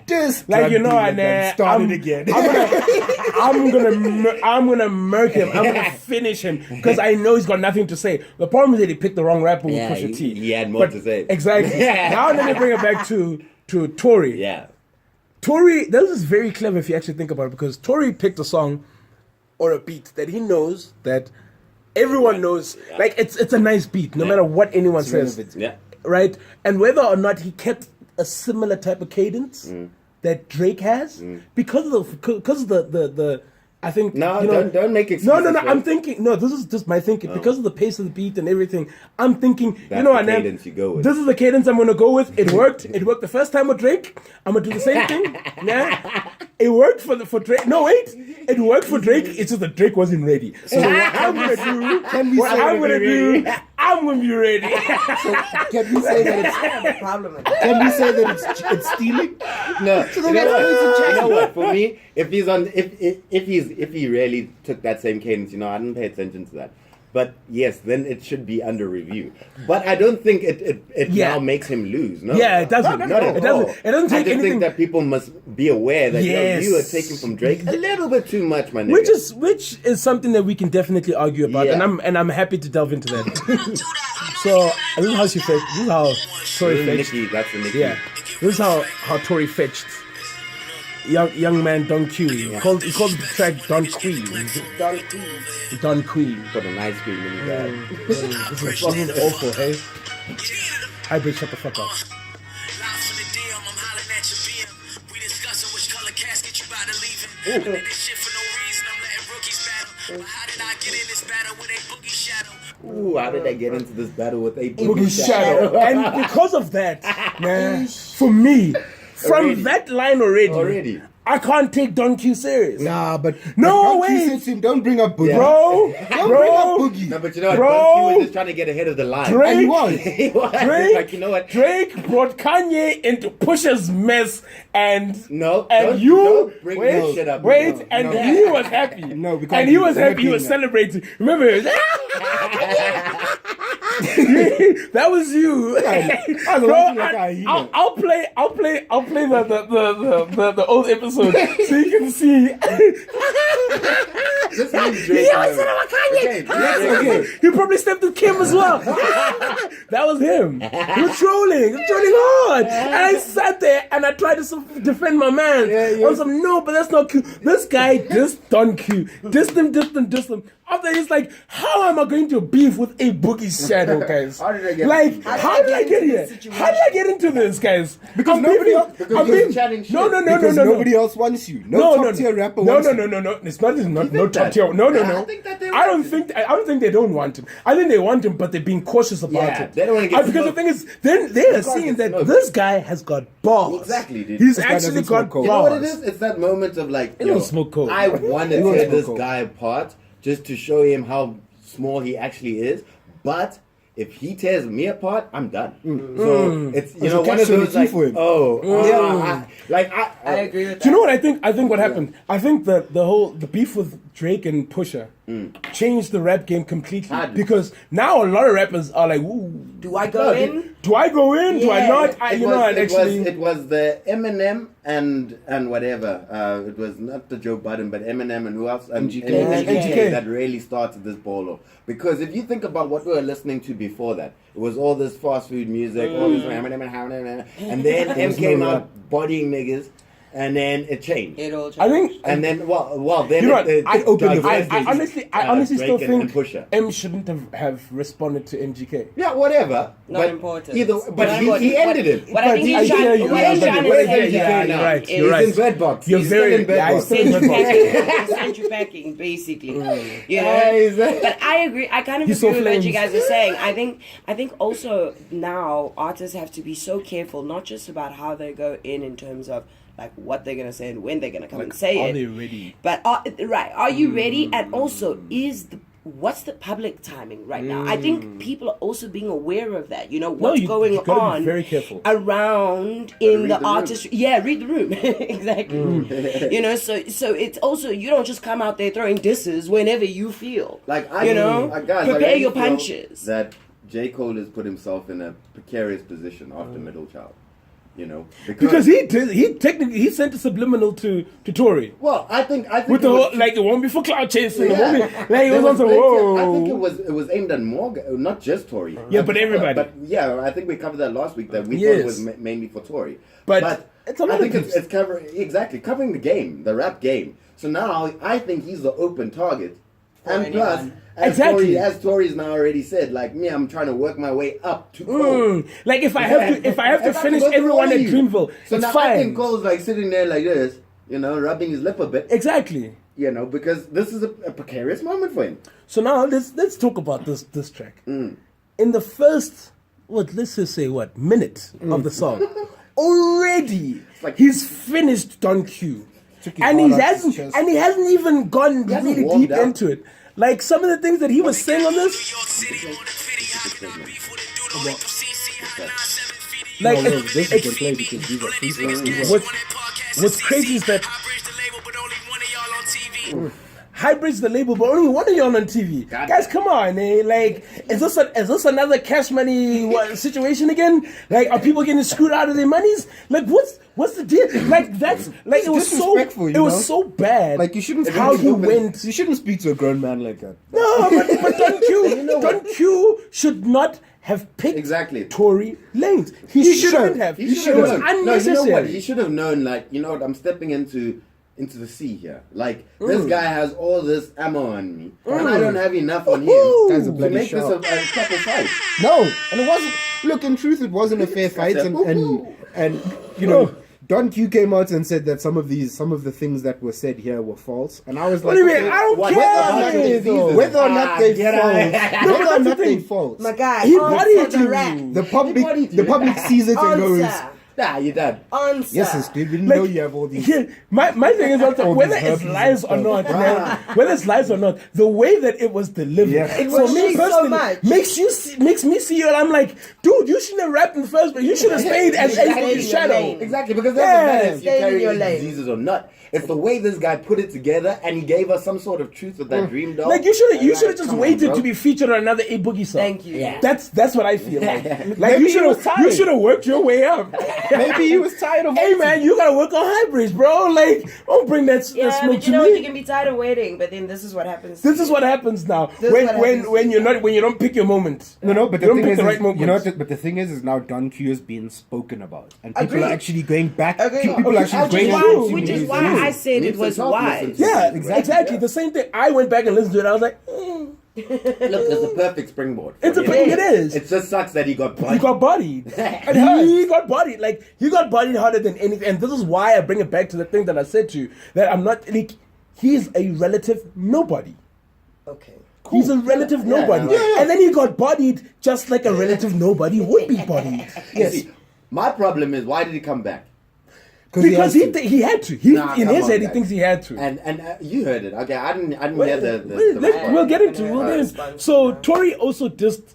Just Like, you know, and and started again. I'm gonna murk him. I'm gonna finish him because I know he's got nothing to say. The problem is that he picked the wrong rapper with Yeah, Pusha T. he had more But- to say. Exactly. Now let me bring it back to Tory. Yeah. Tory, this is very clever if you actually think about it, because Tory picked a song or a beat that he knows that everyone knows. Like it's a nice beat, no matter what anyone says, relevant. Yeah. right? And whether or not he kept a similar type of cadence that Drake has, because of the I think No, you know, don't make no, excuses. I'm man. thinking. No, this is just my thinking. Because of the pace of the beat and everything, I'm thinking. That's you know, the and then cadence you go with. this is the cadence I'm gonna go with. It worked. It worked the first time with Drake. I'm gonna do the same thing. Yeah, it worked for Drake. No, wait, it worked for Drake. It's just that Drake wasn't ready. So what I'm gonna do? Can we What say I'm that gonna we- do? I'm gonna be ready. Can we say that I have a problem with that. Can we say that it's stealing? No, So the you know next what? person checks You know what? For me, if he's on, if he really took that same cadence, you know, I didn't pay attention to that. But yes, then it should be under review. But I don't think it Yeah. now makes him lose. No, Yeah, it doesn't. Not at It doesn't. all. It doesn't take I just anything- think that people must be aware that Yes. you are taking from Drake a little bit too much, my nigga. which is something that we can definitely argue about, Yeah. and I'm happy to delve into that. So this is how she fetched. This is how Tory This is fetched. Nicki, that's the Nicki. Yeah, this is how Tory fetched. Young man Don Q. He called the track Don Queen. Don Queen. Don Queen. Put an ice cream in his bag. This is fucking awful, hey? I bitch, shut the fuck up. Live from the DM, I'm hollering at your BM. We discussing which color casket you about to leave in. I'm in this shit for no reason, I'm letting rookies battle. But how did I get in this battle with a boogie shadow? Ooh, how did I get into this battle with a Boogie Shadow. And because of that, man, for me, from Already. that line already, I can't take Don Q serious. Nah, but No, but don't wait. said to him, don't bring up Boogie. Bro, Don't bring up bro, Boogie. No, but you know what? Bro. Don Q was just trying to get ahead of the line. Drake- And he was. He was. Drake, Like, you know what? Drake brought Kanye into Pusha's mess, and No, and don't- you don't bring wait, this shit up. wait, No, and no. he was happy. No, we can't and he do was that. We're happy. He not was doing that. celebrating. Remember, he was, that was you. I was Bro, laughing like a hyena. I'll play the old episode so you can see. This means Drake. Yeah, I said I'm a Kanye. Okay. He probably stepped with Kim as well. That was him. He was trolling hard. And I sat there and I tried to defend my man. On some, no, but that's not Q. This guy dissed Don Q. Dissed him. After he's like, how am I going to beef with a Boogie Shadow, guys? How did I get like, into this? how did I get into here? this situation? How did I get into this, guys? Because I'm nobody beefing- else- because I'm you're beefing- chatting shit. No, Because nobody else wants you. No top tier rapper wants you. No. It's not no top that? tier. No. I think that they I don't want think. I don't think they don't want him. I think they want him, but they're being cautious about Yeah, it. they don't wanna get because the smoked. thing is, then they are can't seeing get that smoked. this guy has got balls. Exactly, dude. He's This guy actually doesn't got smoke coke. You know what it balls. is? It's that moment of like, He don't smoke coke. I want to He don't tear smoke this coke. guy apart just to show him how small he actually is, but if he tears me apart, I'm done. So it's It's a one of catch-22 those like, for him. I agree with that. Do you know what I think? I think what happened. I think the beef with Drake and Pusha changed the rap game completely Hard. because now a lot of rappers are like, "Ooh, Do I go in? do I go in? Do I Yeah. not?" It was the Eminem and whatever. It was not the Joe Budden, but Eminem and who else? MGK. MGK. That really started this ball off. Because if you think about what we were listening to before that, it was all this fast food music, all this and then M was came no out rap. bodying niggas, and then it changed. It all I think. And then, then You know what? it I diverged I honestly still Drake and think Pusha. M shouldn't have responded to MGK. Yeah, whatever. Not but important. Either, but Not he important. ended it. What I think I he's hear trying, you. what Yeah, he's but trying to where's say MGK here now? You're right. is You're right. He's in Bedbox. You're He's very- still in yeah, he's Bedbox. still in Century Bedbox. packing, century packing, basically. You Yeah, know, he's there. but I agree. I kind of He's agree so with what you flames. guys are saying. I think also now artists have to be so careful, not just about how they go in terms of like what they're gonna say and when they're gonna come and say Are it. they ready? But are you ready? And also, what's the public timing right now? I think people are also being aware of that. You know what's you going gotta be on very careful. around in read the the artistry. Yeah, read the room exactly. You know, so it's also you don't just come out there throwing disses whenever you feel. Like you know, guys, prepare really your feel punches. That J. Cole has put himself in a precarious position after Middle Child. You know, Because he technically he sent a subliminal to Tory Well, I think with the it was- whole like it won't be for cloud chasing. Yeah. It won't be, like it There was on some plenty of- whoa. I think it was aimed at more, not just Tory. Yeah, but everybody. But yeah, I think we covered that last week. That we thought Yes. it was mainly for Tory. But it's a lot I think of it's covering the game, the rap game. So now I think he's the open target, and plus. anyone. Exactly. As Tory's now already said, like me, I'm trying to work my way up to Cole. Like if I have to And that finish goes for everyone all at of you. Dreamville, So it's now I fine. think Cole's like sitting there like this, rubbing his lip a bit, Exactly. because this is a precarious moment for him. So now let's talk about this track. Mm. In the first let's just say minute of the song, already like- he's finished Don Q, Took his and heart out his chest. he hasn't even gone hasn't really warmed deep up. into it. Like some of the things that he was saying on this, New York City, more than pity. How can I beef with a dude only through CC? How 9-7 feet? like No, it- this it- can play because these are freestyles. What's crazy is that- I bridge the label, but only one of y'all on TV. Hybrids the label, but only one of y'all on TV. God. Guys, come on, eh? Like, is this another Cash Money situation again? Like, are people getting screwed out of their monies? Like, what's the deal? Like, that's like It's it was so disrespectful, you know? so bad. Like you shouldn't. how he went. You shouldn't speak to a grown man like that. No, but Don Q, Don Q should not have picked Exactly. Tory Lanez. He shouldn't have. He It should was have known. No, unnecessary. you know what? He should have known. Like, what? I'm stepping into the sea here. Like, this guy has all this ammo on me, and I don't have enough on Woohoo! him Guy's a to bloody make this a shark. proper fight. No, and it wasn't. Look, in truth, it wasn't a fair fight, and Don Q came out and said that some of the things that were said here were false, and I was What like, do you mean? I don't What care. about the man. diseases? whether or not they get false, out. whether or that's the not they thing. false, My guy, He answer bodied the you. rap. the public Anybody the public sees it and goes, Answer. Nah, you're done. Answer. yes, dude, we didn't Like, know you have all these. Yeah, my thing is also All whether these it's herpes lies or and not, stuff. man, whether it's lies or not, the way that it was delivered, Yeah. It for was me changed so personally, much. makes me see it. I'm like, dude, you shouldn't have rapped in the first place. You should have stayed as Stay in Ace your Shadow. lane. Exactly, because that's Yeah. the matter if you Stay in carry your these lane. diseases or not. It's the way this guy put it together, and he gave us some sort of truth with that dream doll. Like you should And have just come on, waited bro. to be featured on another A Boogie song. Thank you. Yeah. That's what I feel like. Like Maybe you he should was have tired. worked your way up. Maybe he was tired of. Hey man, you gotta work on hybrids, bro. Like, don't bring that Yeah, smoke but to you know what? me. You can be tired of waiting, but then this is what happens. This is what happens now This is when what when happens. when you don't pick your moment. No, but You the don't thing pick is, the right moment. you know, but the thing is now Don Q is being spoken about, and people Agreed. are actually going back. Agreed. People are actually Which is going why- back to Which is his why music. I said Need it was some help, wise. listen. Yeah, Exactly, exactly. yeah. The same thing. I went back and listened to it. I was like, Look, it's the perfect springboard. for It's a him. it is. It just sucks that he got He bodied. got bodied. And he got bodied. Like, he got bodied harder than anything. And this is why I bring it back to the thing that I said to you. That I'm not, like, he's a relative nobody. Okay. He's a relative nobody. yeah. And then he got bodied just like a relative nobody would be bodied. You see, my problem is, why did he come back? Because he had to. He Nah, in come his on, head he guys. thinks he had to. And you heard it. Okay, I didn't hear the We'll get into. Yeah. We'll get into. So Tori also dissed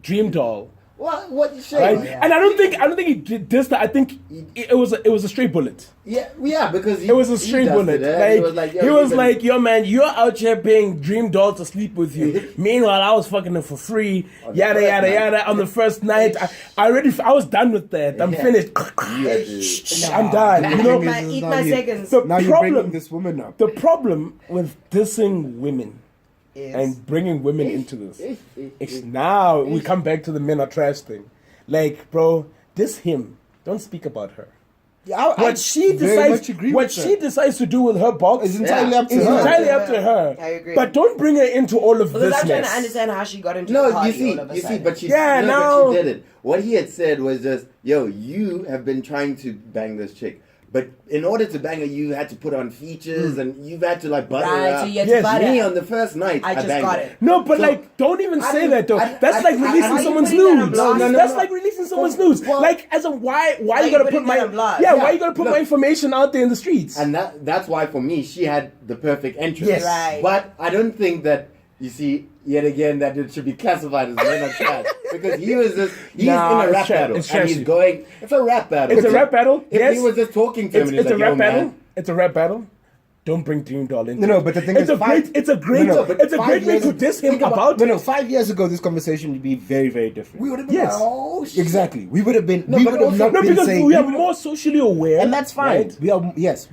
Dream Doll. What you Right? saying? yeah. And I don't think he did this. I think it was a straight bullet. Yeah, because It was a straight bullet. He was like, yo, man, you're out here paying Dream Doll to sleep with you. Meanwhile, I was fucking her for free. On the Yada first yada night. yada. On the first night, I was done with that. I'm Yeah. finished. I'm done. You know, Eat my seconds. the Now you're problem. bringing this woman up. The problem with dissing women Is- and bringing women into this, it's now we come back to the men are trash thing. Like, bro, diss him. Don't speak about her. What she very much decides, agree what with she that. decides to do with her box It's entirely up to is her. entirely up to her. I agree. But don't bring her into all of Because this I'm trying mess. to understand how she got into No, the party you all of a see, sudden. but she, Yeah, no, now- but she did it. What he had said was just, yo, you have been trying to bang this chick. But in order to bang her, you had to put on features and you've had to like butter Right, her so up. you had Yes. to butter. Me on the first night, I just banged got her. it. No, but So- like, don't even I say didn't- that though. I- That's I- like I- releasing I- someone's putting that on nudes. blast? No, That's no. like releasing someone's nudes. Well- Like, as a why Why you you gotta putting put my that on blast? yeah, why Yeah, you gotta put my look. information out there in the streets? And that's why for me, she had the perfect entrance. Yes. Right. But I don't think that, you see, yet again, that it should be classified as men are trash. Because he's Nah, in a it's rap trash. battle. It's and he's trashy. going, it's a rap battle. It's a rap battle. If Yes. he was just talking to him and he's It's a like, rap yo, battle. man. It's a rap battle. Don't bring Dream Doll into No, it. but the thing it's is, a great, it's a great, No, but it's a 5 great way years- to diss him think about. No, 5 years ago, this conversation would be very, very different. We would have been Yes. like, oh, shit. Exactly. We would have been. No, we but would have also- not No, been because saying. we are more socially aware, and that's fine. right? We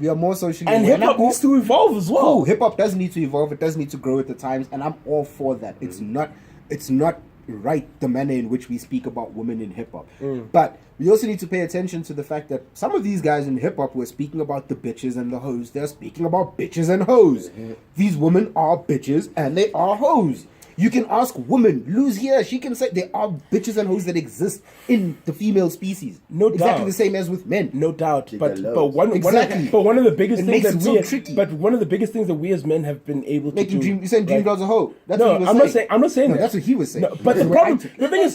are more socially. And aware. hip hop I'm needs to evolve as well. Oh, hip hop does need to evolve. It does need to grow with the times, and I'm all for that. It's not right the manner in which we speak about women in hip hop. But we also need to pay attention to the fact that some of these guys in hip hop were speaking about the bitches and the hoes. They're speaking about bitches and hoes. These women are bitches and they are hoes. You can ask women, Luz here, she can say there are bitches and hoes that exist in the female species. No exactly doubt. the same as with men. No doubt, but Gigolo. one Exactly. one of the biggest It things makes that it so we tricky. but one of the biggest things that we as men have been able to Making do. dream, you saying dream right? girls a hoe? That's No, what he was I'm not saying. I'm not saying No, that. that's what he was saying. No, but the That's what I problem, took it. the thing is,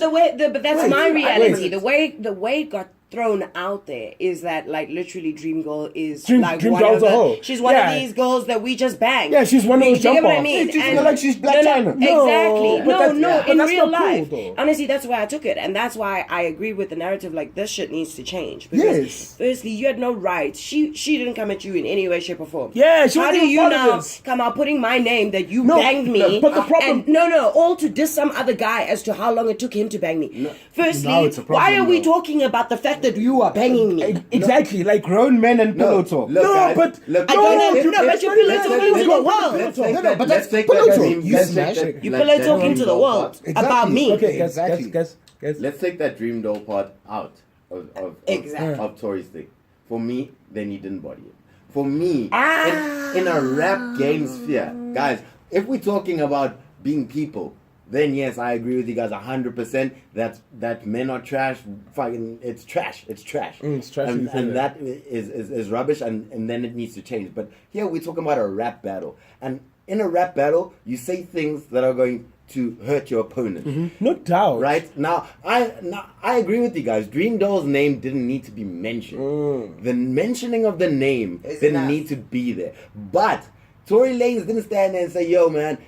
But that's Wait, my wait. reality. The way it got thrown out there is that like literally Dream Girl is Dream like Girl's one of a hoe. she's one Yeah. of these girls that we just bang. Yeah, she's one of those Do you get what I jump-offs. mean? Yeah, she's like she's Blac Chyna. No, Exactly. but No, that's- no. but In that's real not cool, life, though. honestly, that's why I took it, and that's why I agree with the narrative. Like this shit needs to change. Because Yes. firstly, you had no rights. She didn't come at you in any way, shape, or form. Yeah, she How wasn't do even you part of now this. come out putting my name that you No, banged me? but the problem- And no, all to diss some other guy as to how long it took him to bang me. Firstly, now it's a problem, why are we though. talking about the fact that you are banging me? exactly like Grown men and pillow No, talk. look, No, guys, but- look, I don't know, let's- no, but let's- you're pillow let's- talking let's- to the world. let's No, take no, that- but let's that's take pillow that talk. dream- You let's smash take it. that- You let's pillow take talking that to the dream world doll part. about Exactly. me. okay, Exactly. guys. Let's take that dream doll part out of Exactly. of Tory's thing. For me, then he didn't body it. For me, Ah. in a rap game sphere, guys, if we're talking about being people, then yes, I agree with you guys 100%. That men are trash. Fucking, it's trash. It's trash. It's trash And, when you say and that. that is rubbish. And then it needs to change. But here we're talking about a rap battle, and in a rap battle, you say things that are going to hurt your opponent. No doubt. Right now, I agree with you guys. Dream Doll's name didn't need to be mentioned. The mentioning of the name Is didn't enough. need to be there. But Tory Lanez didn't stand there and say, "Yo, man,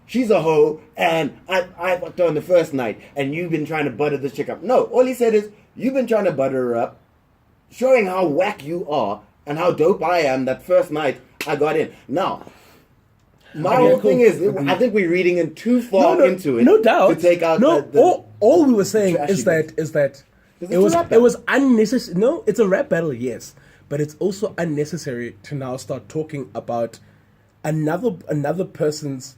she's a hoe, and I fucked her on the first night, and you've been trying to butter this chick up." No, all he said is, "You've been trying to butter her up, showing how whack you are and how dope I am. That first night I got in." Now, my Okay, whole cool. thing is, I think we're reading in too far into it. No doubt. To take out no. the all we were saying trashy is that It's it a was rap it battle. was unnecessary. No, it's a rap battle, yes, but it's also unnecessary to now start talking about another person's,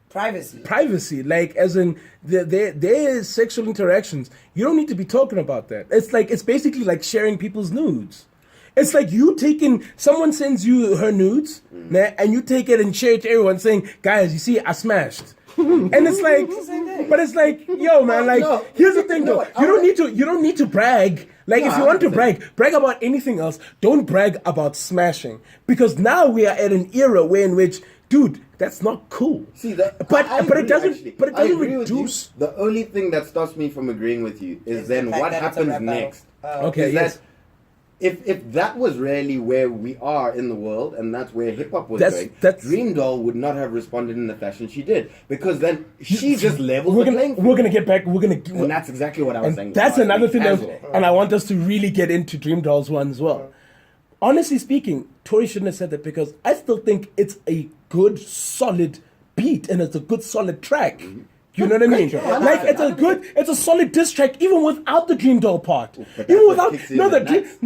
Privacy. privacy, like as in their sexual interactions. You don't need to be talking about that. It's basically like sharing people's nudes. It's like you taking, someone sends you her nudes, nah, and you take it and share it to everyone saying, guys, you see, I smashed. And it's like, but it's like, yo, man, like, No, here's the thing no, though. You don't need to brag. Like, No, if you want to 100%. brag about anything else, don't brag about smashing. Because now we are at an era where in which, dude, that's not cool. See that, But I it agree, doesn't. actually. But it I doesn't agree with you. reduce. The only thing that stops me from agreeing with you is Is then the fact what that it's a happens rap battle. next. Okay, Is yes. that if that was really where we are in the world and that's where hip hop was going, Dream Doll would not have responded in the fashion she did, because then she just leveled the playing field. We're gonna get back. And that's exactly what I was saying. That's another thing as that, well. and I want us to really get into Dream Doll's one as well. Honestly speaking, Tory shouldn't have said that, because I still think it's a good, solid beat and it's a good, solid track. You know what I mean? Like it's a solid diss track even without the Dream Doll part. But Even that's without what kicks you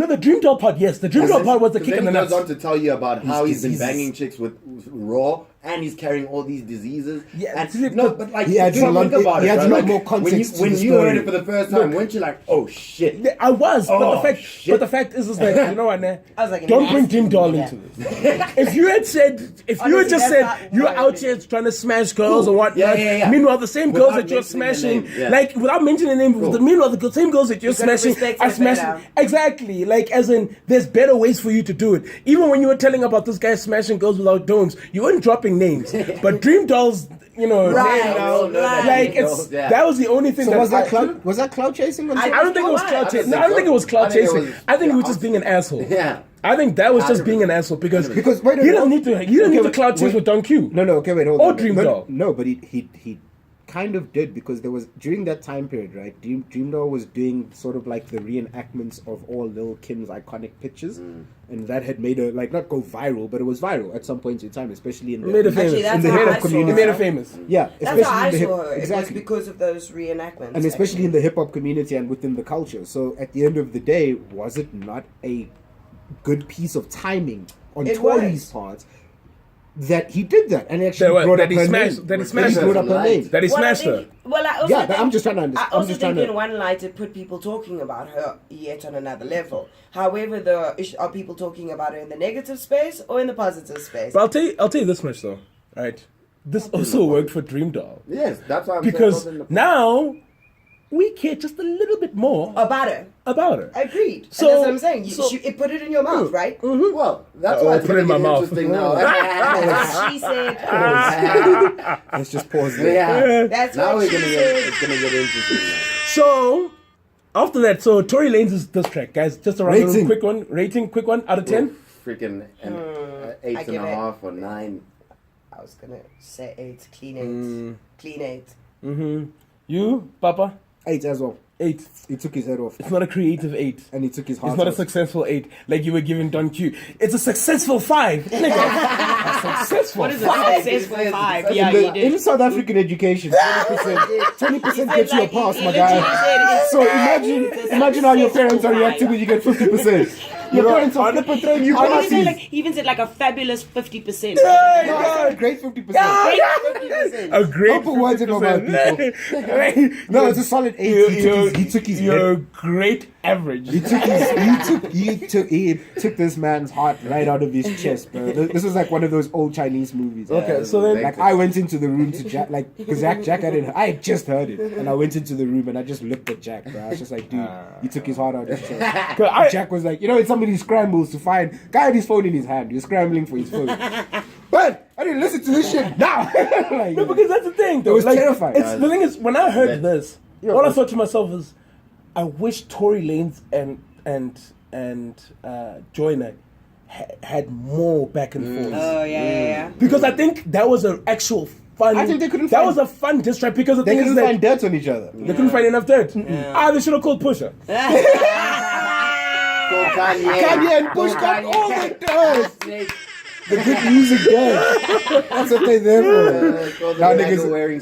in the Dream Doll part. Yes, the Dream Doll part was the kick in the Then he nuts. goes on to tell you about how he's been diseases. banging chicks with Raw, and he's carrying all these diseases. Yeah, and, no, but like, He adds think a lot- about he it, adds right? a lot Like, more context to when the you heard story. it for the first time, weren't you like, oh shit? I was, but Oh, the fact, shit. but the fact is that you know what? Nah, I was like, don't bring nasty. Dream Doll Yeah. into this. If you had said, if you had Honestly, just that's said not you're what I out did. here trying to smash girls or whatnot, Yeah. meanwhile the same Without girls that you're mentioning the smashing, name, yeah. like without mentioning the name, meanwhile the same girls that you're gotta smashing respect are it smashing. better. Exactly, like as in there's better ways for you to do it. Even when you were telling about this guy smashing girls without domes, you weren't dropping names, but Dream Doll's, you know, Right, name, right. like it's Yeah. that was the only thing So was that I- cloud chasing? On I- I don't think it was Why? cloud I chasing. don't No, I don't think it was I cloud think it chasing. was- I think he was yeah, just being an asshole. Yeah. I think that was just 100%. being an asshole because Because wait, he doesn't need to. He doesn't need to cloud chase wait. with Don Q. No, okay, wait, hold Or on. Dream no, Doll. No, but he kind of did, because there was during that time period, right? Dream Doll was doing sort of like the reenactments of all Lil Kim's iconic pictures, and that had made her like not go viral, but it was viral at some point in time, especially in the Made it famous. Actually, that's in the how hip I hop saw He community. made her. it famous. Yeah, That's especially how I in the hip, saw her. It was exactly. because of those reenactments. And especially in the hip hop community and within the culture. So at the end of the day, was it not a good piece of timing on It Tory's was. part that he did that and actually That brought that up he her smashed- name? that he smashed brought her. up her name. That he Well, I smashed her. think- Well, I also Yeah, but think, I'm just trying to understand. I also think in one light it put people talking about her yet on another level. However, are people talking about her in the negative space or in the positive space? But I'll tell you this much though, right? This also worked for Dream Doll Yes, that's why I'm because saying now we care just a little bit more About her. about her. Agreed. So- and that's what I'm saying. so- It put it in your mouth, right? well, that's Oh, why it's put it in my gonna get mouth. interesting now. She said. Let's just pause there. Yeah. That's Now what we're she gonna said. it's gonna get interesting now. So after that, so Tory Lanez is this track, guys. Just a random Rating. quick one. Rating, quick one out of 10. Freaking an I 8 and give a it- half or 9. I was gonna say 8, clean 8, clean 8. Mm-hmm. You, Papa, 8 as well. 8. He took his head off It's not a creative 8. and he took his heart It's not a out. successful 8 like you were giving Don Q. It's a successful 5. Nigga. A successful What is a 5. successful 5? In Yeah, in, you the, did. in South African education, 20% gets you a pass, my guy. So imagine imagine how your parents are reacting when you get 50%. Your parents are flipping through you. He even said like a fabulous 50%. No, great 50%. A great Don't put words in my mouth, 50%. No, it's a solid 8. He took his You're a head. great average. He took this man's heart right out of his chest, bro. This was like one of those old Chinese movies. Okay, so then Like I went into the room to Jack, like because Jack hadn't. I had just heard it, and I went into the room and I just looked at Jack, bro. I was just like, dude, he took his heart out of his chest. Jack was like, you know, it's somebody scrambles to find. Guy had his phone in his hand. He was scrambling for his phone. But I didn't listen to this shit now. Like, No, because that's the thing. Though. was terrifying. It's, the thing is, when I heard this, all I thought to myself is, I wish Tory Lanez and Joyner had more back and forth. Oh, yeah. Because I think that was an actual fun. I think they couldn't That find- was a fun diss track because the they thing is couldn't that find dirt on each other. they couldn't find enough dirt. They should have called Pusha. Go Kanye. Kanye and Bush got all the dirt. The good music does. That's what they're there for. Now niggas wearing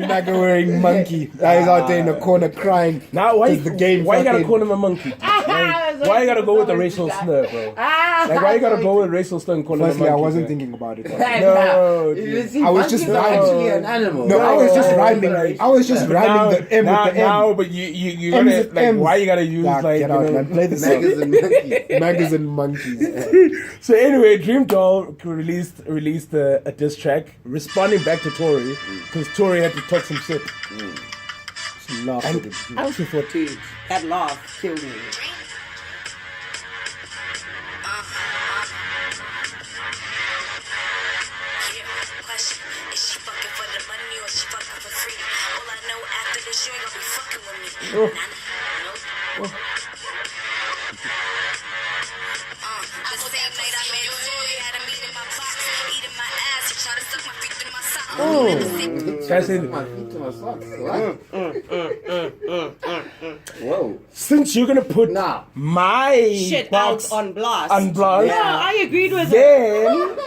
MAGA wearing monkey. Guys out there in the corner crying. Now why 'Cause the game why you gotta fucking- call him a monkey? Why you gotta go with the racial slur, bro? Like why you gotta go with racial slur and call him a monkey? Firstly, I wasn't bro? thinking about it. No, dude. I was just monkeys are rhyming. actually an animal. No, I was just No, rhyming. like- I was just But rhyming now- the M now, with the M. now, but you M's gotta with like M's. why you gotta use Nah, like get you out, know, man. Play the song. Megas and monkeys. Megas and monkeys. So anyway, Dream Doll released a diss track responding back to Tory because Tory had to talk some shit. She laughed at him. I also thought Dude, that laugh killed me. Yeah, question. Is she fucking for the money or she fucking for free? All I know after this, you ain't gonna be fucking with me. Nah, nope. night I met Tori, had a meat in my box, eating my ass, he tried to suck my feet through my socks. Can I say My feet to my socks. What? Whoa. since you're gonna put Nah. Oh, my Shit box out on blast. on blast, No, I agreed with it. then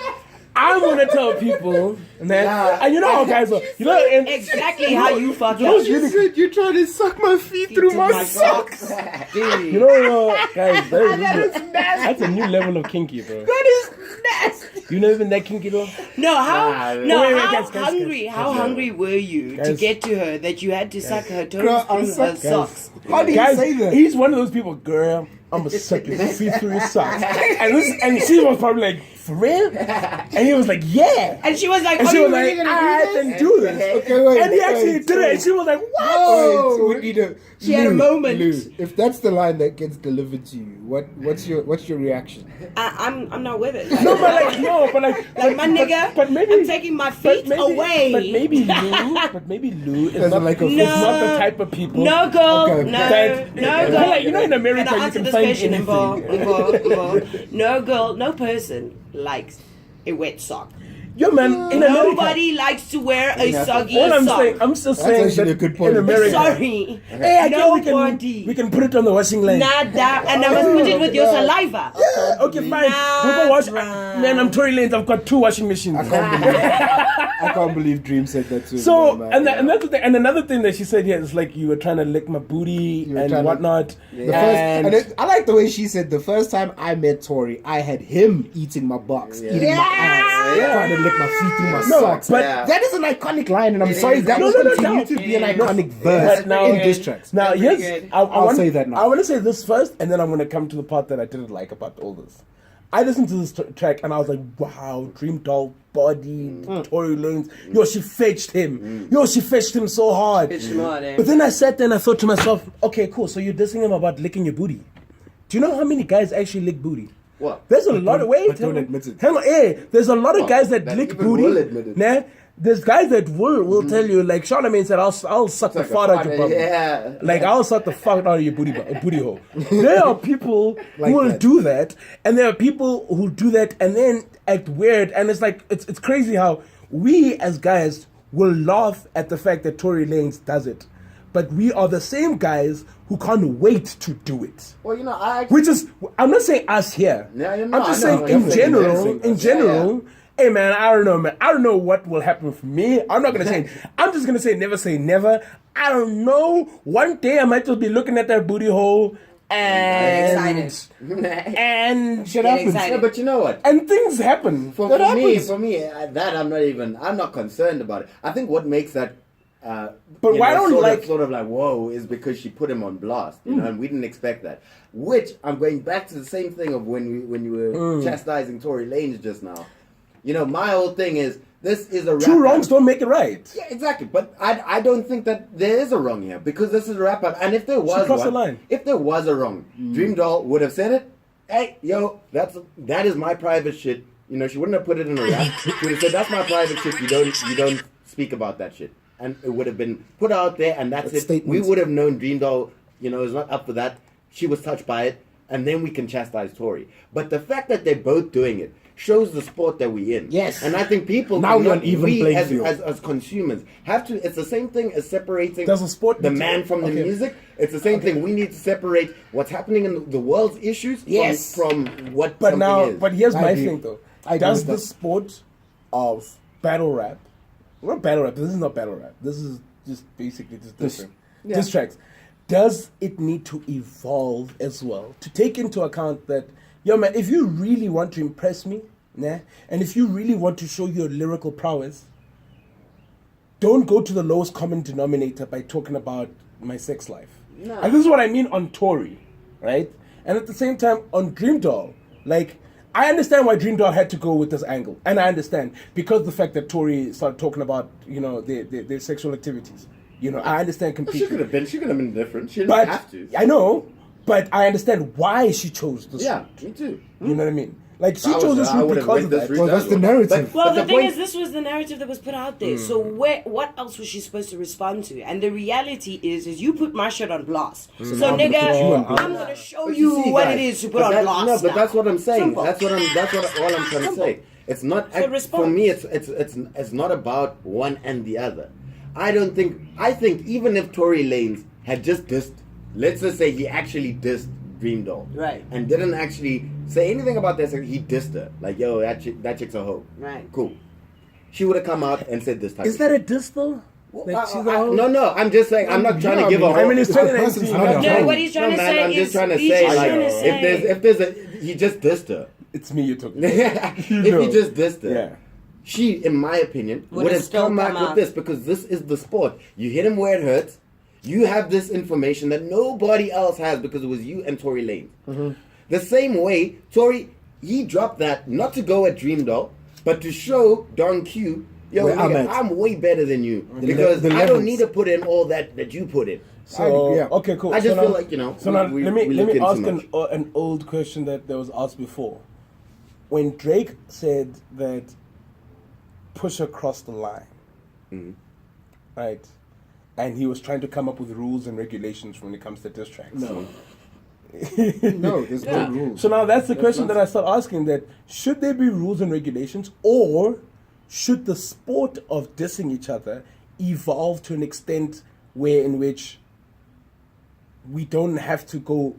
I'm gonna tell people, man, and you know how guys are, you know, and Exactly how you fuck You know up. what's really said you're trying to suck my feet through to my my socks. You know, guys, that's a new level of kinky, bro. That is nasty. You know even that kinky, though? No, how Wait, how guys, hungry hungry were you to Guys. get to her that you had to suck her toes Girl, I'm through her suck- socks? How do you Guys, say that? he's one of those people, girl, I'm gonna suck your feet through your socks. And she was probably like, for real? And he was like, yeah. And she was like, And "Are she you was really like, gonna do I this?" can do this. Okay, wait, And he actually wait, did it. wait. And she was like, what? Oh, we need a, She had a moment. Lou, if that's the line that gets delivered to you, what's your reaction? I'm not with it. No, but like, Like my nigga, but maybe, I'm taking my feet away. But maybe Lou is Doesn't not, like a is foot. not the type of people. No girl, Okay. no, that, no I feel girl. like, you know, in America, Can I you answer can this find question, anything. Mbo? No girl, no person likes a wet sock. Yo, man, in America, Nobody likes to wear a soggy all I'm sock. saying, I'm still saying actually that a good point. in America. Sorry. Hey, I guess Nobody. we can put it on the washing line. Nada, and I must put it with your saliva. Okay, fine. We'll go wash. Nah, Man, I'm Tory Lanez. I've got 2 washing machines. I can't believe Dream said that too. So, man. and that's the thing. And another thing that she said here is like, you were trying to lick my booty were and trying to- whatnot. The first, And I like the way she said the first time I met Tori, I had him eating my box, eating my ass, trying to lick my feet through my No, socks. but- that is an iconic line, and I'm sorry that No, will no, no, continue no. to be an iconic but verse now, in diss tracks. now, That's yes, pretty good. I'll want, say that now. I want to say this first, and then I'm going to come to the part that I didn't like about all this. I listened to this track, and I was like, wow, Dream Doll body, Tory Lanez. Yo, she fetched him. Yo, she fetched him so hard. But then I sat there and I thought to myself, okay, cool, so you're dissing him about licking your booty. Do you know how many guys actually lick booty? What? There's a lot of ways. but don't admit it. Hang on, there's a lot of guys that that lick even booty. will admit it. Nah, there's guys that will tell you, like Charlamagne said, I'll suck the Like a fart out your fart, bum. yeah. Like I'll suck the fuck out of your booty hole. There are people Like who will that. do that, and there are people who do that and then act weird. And it's like it's crazy how we as guys will laugh at the fact that Tory Lanez does it, but we are the same guys who can't wait to do it. Well, you know, I Which is, I'm not saying us here. Yeah, you I'm know, just I know. saying You're in saying general. that. In general. Hey man, I don't know, man. I don't know what will happen for me. I'm not gonna say. I'm just gonna say never. I don't know. One day I might just be looking at that booty hole and and shit Get happens. excited. Yeah, but you know what? And things happen. For That me, happens. that I'm not concerned about it. I think what makes that, But you why know, don't sort like- of, sort of like whoa is because she put him on blast, you know, and we didn't expect that. Which I'm going back to the same thing of when you were chastising Tory Lanez just now. You know, my whole thing is this is a Two rap wrongs battle. don't make it right. Yeah, exactly. But I don't think that there is a wrong here because this is a rap battle. And if there was crossed the one, line. if there was a wrong, Dream Doll would have said it. Hey, yo, that is my private shit. You know, she wouldn't have put it in a rap. She would have said, "That's my private shit. You don't speak about that shit." And it would have been put out there, and that's it. statement. We would have known Dream Doll, you know, is not up for that. She was touched by it, and then we can chastise Tory. But the fact that they're both doing it shows the sport that we're in. Yes. And I think people Now we're cannot- on even we playing as, field. as consumers have to. It's the same thing as separating Does the sport the need to- man from the okay. music. It's the same thing. We need to separate what's happening in the world's issues Yes. from what But something now, is. but here's I my agree. thing though. I agree Does with the that. sport of battle rap, not battle rap, this is not battle rap. This is just basically just different. Diss tracks. Does it need to evolve as well to take into account that, yo man, if you really want to impress me, nah, and if you really want to show your lyrical prowess, don't go to the lowest common denominator by talking about my sex life. And this is what I mean on Tory, right? And at the same time on Dream Doll, like, I understand why Dream Doll had to go with this angle, and I understand because the fact that Tory started talking about, you know, their sexual activities. You know, I understand she completely. could have been different. She didn't But have to. I know, but I understand why she chose this. Yeah, route. me too. You know what I mean? Like she I chose this I route would've because went of this that. route Well, that's as the narrative. Well, But the thing point- is, this was the narrative that was put out there. So what else was she supposed to respond to? And the reality is you put my shit on blast. So now I'm gonna nigga, put you on I'm gonna show But you see, what guys, it is to put but on that- blast. No, but now. that's what I'm saying. Simple. That's what all I'm trying to say. It's not So for response. me. It's not about one and the other. I think even if Tory Lanez had just dissed, let's just say he actually dissed Dream Doll, Right. and didn't actually say anything about this. He dissed her, like, yo, that chick's a hoe. Right. Cool. She would have come out and said this type. Is of that a diss though? Like, she's a hoe? no, I'm just saying. I'm not trying to give a I hoe. mean, it's It's the 2019. person's not a No, hoe. what he's trying to man, say I'm is just trying to he's say, just like, trying to say, if there's a, he just dissed her. It's me you're talking. If know. he just dissed her, Yeah. she, in my opinion, Would would have have still come back come with out. this because this is the sport. You hit him where it hurts. You have this information that nobody else has because it was you and Tory Lanez. Mm-hmm. The same way, Tory, he dropped that not to go at Dream Doll, but to show Don Q, yo, Where I'm nigga, at. I'm way better than you because the I don't levels. need to put in all that you put in. So yeah. okay, cool. I just So feel now- like, you know, So now we let me look in ask too much. an old question that was asked before. When Drake said that Pusha crossed the line, Mm-hmm. right, and he was trying to come up with rules and regulations when it comes to diss tracks. No, there's no rules. So now that's the question that I start asking: that should there be rules and regulations, or should the sport of dissing each other evolve to an extent where in which we don't have to go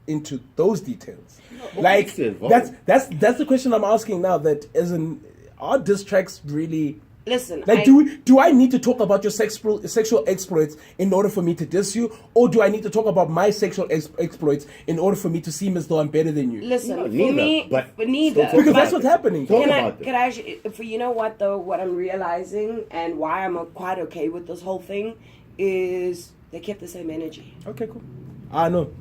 into those details? Like needs to evolve? that's the question I'm asking now. That as in, are diss tracks really? listen, Like, do I need to talk about your sexual exploits in order for me to diss you, or do I need to talk about my sexual exploits in order for me to seem as though I'm better than you? listen, No, for neither, me, but for neither. still Because talk that's about what's it. happening. Talk Can I, about it. can I actually, for you know what though, what I'm realizing and why I'm quite okay with this whole thing is they kept the same energy. Okay, cool. I know.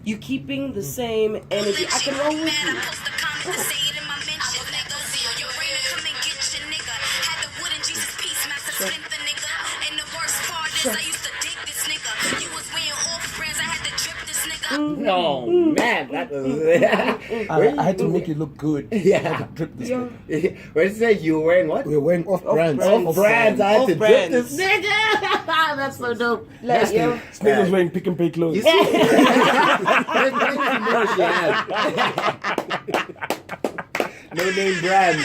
You keeping the same energy. I can roll with you. No, man, that was. I had to make it look good. Yeah. I had to drip this thing. Where did you say you were wearing what? We're wearing off brands. Off brands. I had to drip Off-brands. this nigga. That's so dope. Like, yo, Snake was wearing pick and pay clothes. You see? No, she has. No name brand.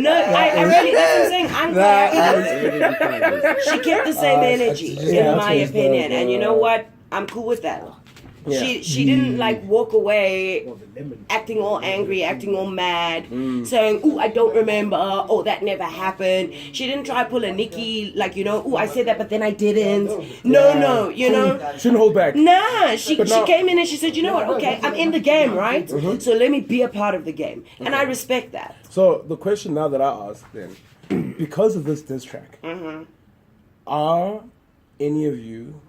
no, I really, that's what I'm saying. I'm glad she kept the same energy, yeah, in my that's what opinion. the- And you know what? I'm cool with that. Yeah. She didn't like walk away acting all angry, acting all mad, saying, "Ooh, I don't remember. Oh, that never happened." She didn't try to pull a Nikki, like, you know, "Ooh, I said that, but then I didn't." No, you know. Shouldn't hold back. Nah, she But now- came in and she said, "You know what? Okay, I'm in the game, right? So let me be a part of the game." And I respect that. So the question now that I ask then, because of this diss track, are any of you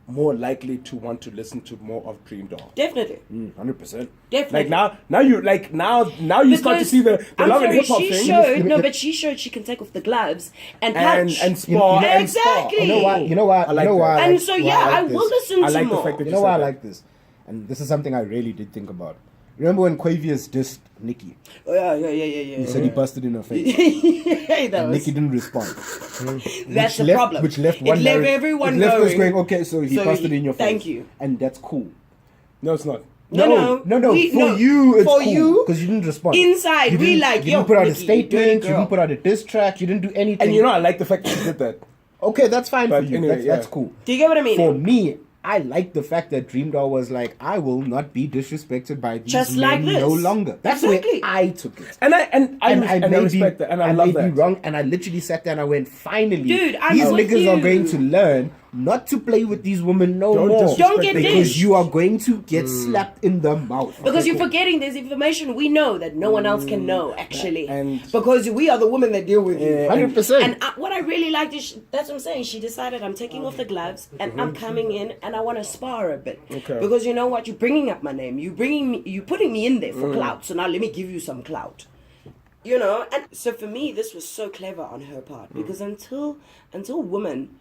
more likely to want to listen to more of Dream Doll? Definitely. 100%. Definitely. Now you start to see the I'm love and sorry, hip hop she thing. showed, no, but she showed she can take off the gloves and punch. and spar and Exactly. You know why? You know why? I like you know that. why? And like- so, why yeah, I like will this. listen I to like the more. fact that You know why I said that. like this? And this is something I really did think about. Remember when Quavius dissed Nicki? Oh, yeah. He said he busted in her face. That And was, Nicki didn't respond. that's the left, problem. Which left it one left narrative- everyone it left us going. going, okay, so he So busted he- in your face. thank you. And that's cool. No, it's not. No. No, We- for no, you, it's for cool. you, Because you didn't respond. inside, You we didn't- like, you yo, didn't put out a Nicki, you dirty statement, you girl. didn't put out a diss track, you didn't do anything. And you know I like the fact that she did that. Okay, that's fine But for you. anyway, That's yeah. cool. Do you get what I mean? For me, I like the fact that Dream Doll was like, I will not be disrespected by these Just men like this. no longer. That's Exactly. the way I took it. And I may respect be, that, and I love may that. be wrong, and I literally sat there and I went, finally, Dude, I'm these with niggas are you. going to learn not to play with these women no Don't more. disrespect Don't get them. because dished. you are going to get slapped in the mouth. Because you're forgetting there's information we know that no one else can know, actually. And- because we are the women that deal with you. 100%. And what I really liked is, that's what I'm saying, she decided I'm taking off the gloves and I'm coming in and I want to spar a bit. Okay. Because you know what? You're bringing up my name. You putting me in there for clout. So now let me give you some clout. You know? And so for me, this was so clever on her part. Because until women,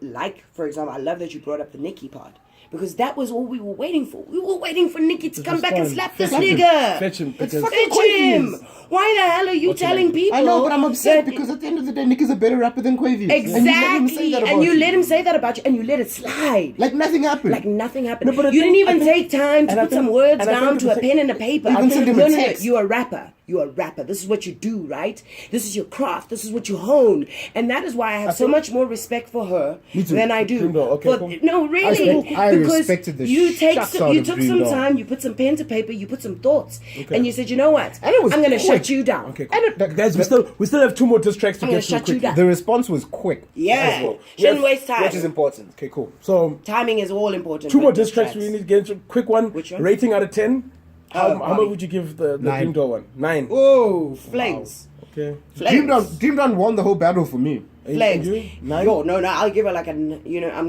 like, for example, I love that you brought up the Nicki part. because that was all we were waiting for. We were waiting for Nikki to come back and respond. slap this Fetch him. nigga. Fetch him. Because Fetch him. Why the hell are you telling people? I know, but I'm upset that- because at the end of the day, Nick is a better rapper than Quavy. Exactly, and you let him say that about you, and you let it slide. Like nothing happened. Like nothing happened. No, but I You didn't think- even I think- take time to and I put some think- words and I down think to the a thing- pen and a paper. Even send him a No, text. you're a rapper. You're a rapper. This is what you do, right? This is your craft. This is what you hone, and that is why I have so think- much more respect for her Me too. than I do. Dream Doll, okay, for, cool. No, really, I because respected the you shucks out you of took Dream some Doll. time. You put some pen to paper. You put some thoughts, Okay. and you said, you know what? And it was I'm going to quick. shut you down. Okay, I cool. don't- Guys, we still have 2 more diss tracks to I'm get gonna through shut you quickly. down. The response was quick. Yeah, well. shouldn't Yes, waste time. Which is important. Okay, cool. So Timing is all important. 2 with more diss tracks we need to get into. Quick one. Which one? Rating out of 10. How Bobby. much would you give the 9. Dream Doll one? 9. Oh, flames. Okay. Dream Doll won the whole battle for me. Flames. And you? 9? Yo, no, I'll give her like I'm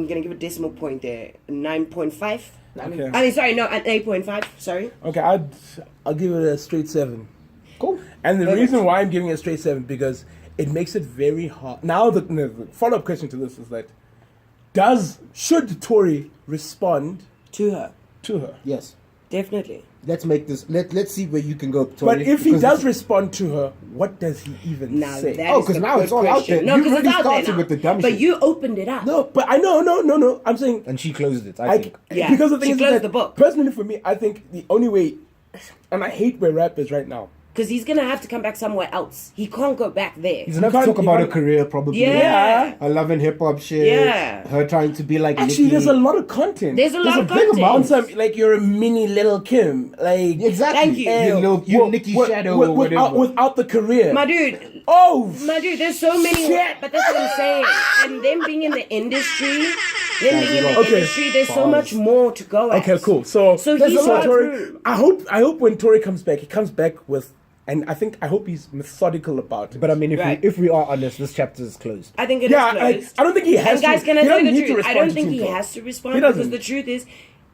gonna give a decimal point there. 9.5. Okay. I mean, sorry, no, an 8.5. Sorry. Okay, I'll give it a straight 7. Cool. And the Perfect. reason why I'm giving it a straight 7 because it makes it very hard. Now the follow-up question to this is that should Tory respond To her, to her? Yes. definitely. Let's make this. Let's see where you can go, Tony. But if he because does this- respond to her, what does he even Now say? that Oh, is 'cause the now good it's all out question. there. No, You because it's already out there started now. with the dumb But shit. you opened it up. No, but I know, no. I'm saying and she closed it. I think. Yeah, because the thing she is closed that the book. personally for me, I think the only way, and I hate where rap is right now. Because he's gonna have to come back somewhere else. He can't go back there. He's enough to can't- talk you about her can't- career, probably. Yeah. Her love and hip hop shit. Yeah. Her trying to be like. Actually, Nicki. there's a lot of content. There's a lot of big content. amount. on some like you're a mini Little Kim, like Exactly. Thank you. You Nicki Shadow or whatever. without the career. My dude, Oh, there's so many. Shit. But that's what I'm saying. And them being in the industry, there's so much more to go at. okay, cool. So he's got Tory. through. I hope when Tory comes back, he comes back with, and I hope he's methodical about it. But I mean, Right. if we are honest, this chapter is closed. I think it is yeah, closed. I don't think he has And guys, to. can I he tell you doesn't the need to truth? I respond don't to think Team he Tory. has to respond He because doesn't. the truth is,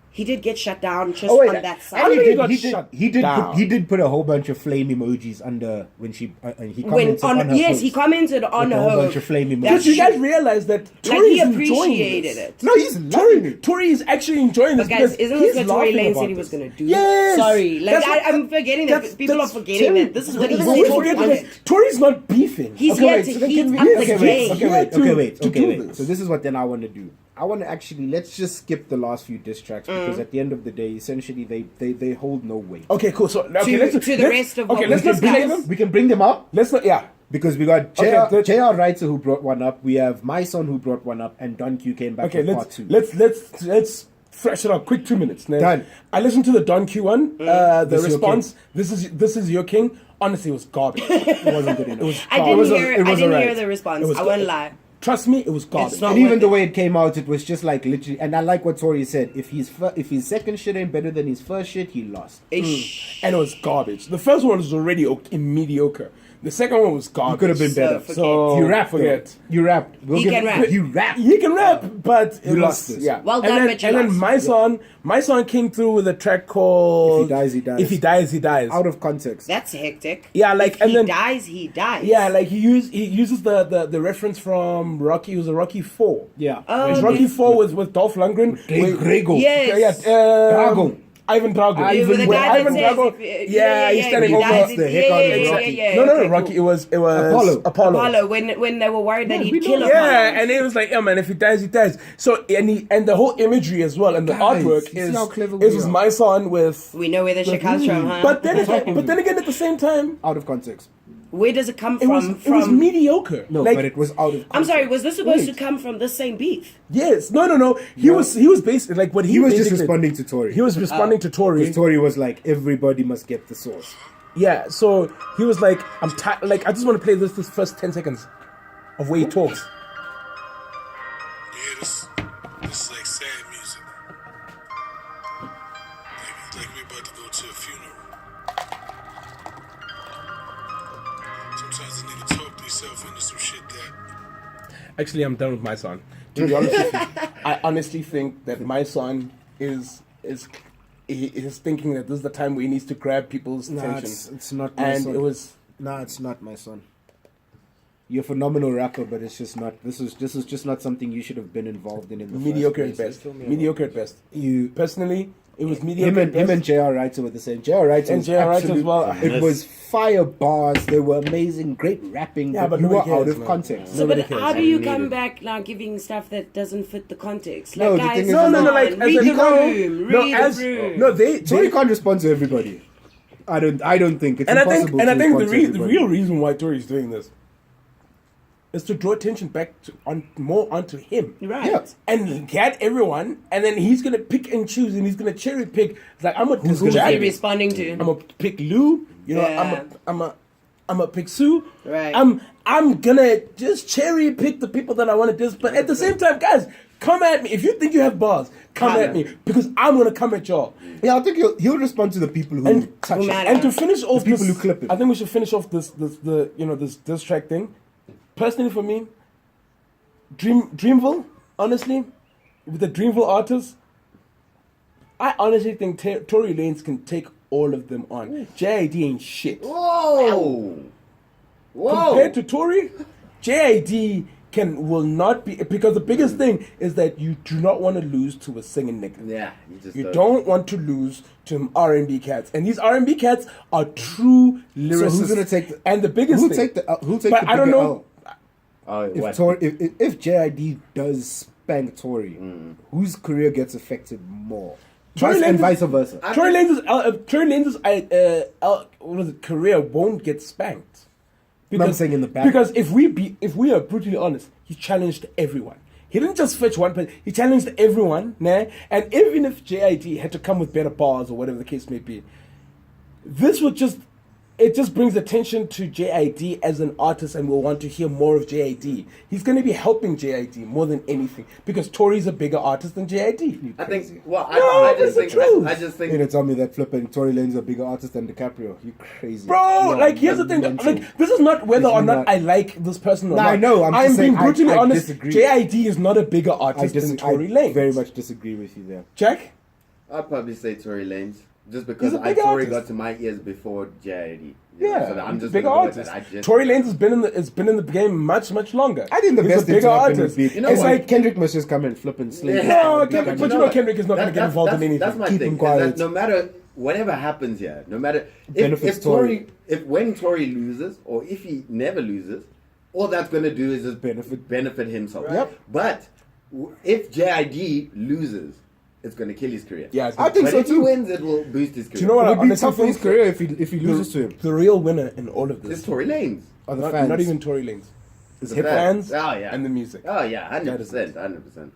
he did get shut down just Oh wait, on that side. I think he got he shut did down. he did put a whole bunch of flame emojis under when she and he When commented on her yes, post he commented on with a her. whole bunch of flame emojis. But you guys realize that Tory like he is enjoying appreciated this. it. No, he's loving it. Tory is actually enjoying this. But guys, because isn't this he's what Tory laughing Lane about said he was this. going to do? Yes. Sorry, like That's what- I'm forgetting that. that's- People are that's forgetting that this is what he But said. we he forget wanted. that Tory's not beefing. He's Okay, here wait, to so then heat can we- up the okay, game. wait, okay, wait, to- okay, wait, to okay, do wait. this. So this is what then I want to do. I want to actually let's just skip the last few diss tracks because at the end of the day, essentially they hold no weight. Okay, cool. So okay, To- let's to the let's- rest of what okay, we let's not play discussed. them. We can bring them up Let's not. Yeah. because we got Okay, that- JR Writer who brought one up. We have My Son who brought one up, and Don Q came back Okay, for part 2. let's fresh it up. Quick 2 minutes. Now, Done. I listened to the Don Q one. The This Your response. This is your king. Honestly, it was garbage. It wasn't good enough. It was. I garbage. didn't hear. it I was didn't alright. hear the response. It was I won't good. lie. Trust me, it was garbage. It's not And even worth the it. way it came out, it was just like literally. And I like what Tori said. If his second shit ain't better than his first shit, he lost. Ish. And it was garbage. The first one was already mediocre. The second one was garbage. He could have been So better. forget. So You rap, forget. though. You rapped. We'll He give- can rap. You rap. He can rap, but it You was, lost this. Yeah. Well and done, then, but you and then lost. my son came through with a track called If He Dies, He Dies. If he dies, he dies. Out of context. That's hectic. Yeah, like If and he then dies, he dies. yeah, like he uses the reference from Rocky. It was a Rocky 4. Yeah. Oh, It was Rocky 4 with Dolph Lundgren. Grego. Yes. Drago. Ivan Drago. Ivan With the When guy that Ivan says Drago. if- Yeah, he's standing he over dies, the heck out of Exactly. yeah, No, okay, Rocky. cool. It was Apollo. Apollo, when they were worried that we he'd know kill that. Apollo. Yeah, and it was like, yeah, man, if he dies, he dies. So and the whole imagery as well, and the Guys, artwork you see is how clever is we with are. my son with. We know where the shit comes from, huh? But then again, at the same time, Out of context. Where does it come it from? was mediocre. No, Like, but it was out of context. I'm sorry, was this supposed Wait. to come from the same beef? yes, no. He was basically like what He was just basically- responding to Tori. He was responding to Tory. Because Tori was like, everybody must get the sauce. Yeah, so he was like, I'm tired. Like, I just want to play this first 10 seconds of where he talks. Yeah, this is like sad music. Like we about to go to a funeral. Sometimes a nigga talk himself into some shit that Actually, I'm done with my son. To be honest with you, I honestly think that my son is thinking that this is the time where he needs to grab people's Nah, attention. it's not my And son. it was Nah, it's not my son. you're a phenomenal rapper, but it's just not. This is just not something you should have been involved in the Mediocre at first place. best. Mediocre at best. You Personally, it was mediocre him at and best. J.R. Writer were the same. J.R. Writer And was J.R. Writer as absolute- well. It was fire bars. They were amazing, great rapping. Yeah, but you were nobody out cares, of man. context. So, Nobody but cares. how do you I come need it. back now giving stuff that doesn't fit the context? No, Like, the guys, thing is- come No, on, like, as read a- the he can't- room. no, Read as- the room. No, they. Tory can't respond to everybody. I don't think it's And I impossible. think, and I to think respond to the everybody. real reason why Tory's doing this is to draw attention back to more onto him. Right. Yeah. And get everyone, and then he's gonna pick and choose, and he's gonna cherry pick. It's like I'm a Who's he Jack. responding to? I'm gonna pick Lou. You know, Yeah. I'm a pick Sue. Right. I'm gonna just cherry pick the people that I want to diss. But at the same time, guys, come at me if you think you have bars. Come at me because I'm gonna come at y'all. Yeah, I think he'll respond to the people who And- touch Who it. matter. And to finish off people this, who clip it. I think we should finish off this track thing. Personally, for me, Dreamville, honestly, with the Dreamville artists, I honestly think Tory Lanez can take all of them on. JID ain't shit. Whoa! Whoa! Compared to Tory, JID will not be, because the biggest thing is that you do not want to lose to a singing nigga. Yeah, you just You don't want to lose to R&B cats, and these R&B cats are true lyricists. So who's gonna take the? and the biggest Who'll thing? take the? Who'll take But the? I don't bigger know. L? Oh, If what? Tory, if JID does spank Tory, whose career gets affected more? Tory And Lanez- vice versa. Tory Lanez's what is it, career won't get spanked. I'm saying in the back. Because if we are brutally honest, he challenged everyone. He didn't just fetch one person. He challenged everyone, nah? And even if JID had to come with better bars or whatever the case may be, this would just brings attention to JID as an artist, and we'll want to hear more of JID. He's going to be helping JID more than anything because Tory's a bigger artist than JID. I think. Well, No, I it's just the think. truth. I just think. You're gonna tell me that flipping Tory Lanez is a bigger artist than DiCaprio? You crazy, Bro, No, like here's the that's thing. mental. Like this is not whether This or is not not- I like this person or No, not. I know, I'm just being saying, brutally I honest. disagree. JID is not a bigger artist than Tory Lanez. very much disagree with you there. Jack. I'd probably say Tory Lanez, just because He's a bigger Tory artist. got to my ears before JID. Yeah, so I'm he's just a bigger gonna go with artist. that. I just- Tory Lanez has been in the game much longer. I think the He's best a thing bigger to happen artist. would be. You know It's what? like Kendrick must just come and flip and slay. Yeah. No, Kendrick, but you know what? Kendrick is not going to get involved in anything. That's my Keep thing. him is quiet. that no matter whatever happens here, no matter Benefits if Tory. when Tory loses or if he never loses, all that's going to do is just benefit himself. Yep. But if JID loses, it's going to kill his career. Yeah, it's I gonna- think But so if he too. wins, it will boost his career. Do you know what? It I would be honestly tough for his think career if he loses to him. the real winner in all of this. It's Tory Lanez. Are the Not, fans? not even Tory Lanez. It's The hip fans. fans Oh, yeah. and the music. Oh yeah, That is 100%, 100%.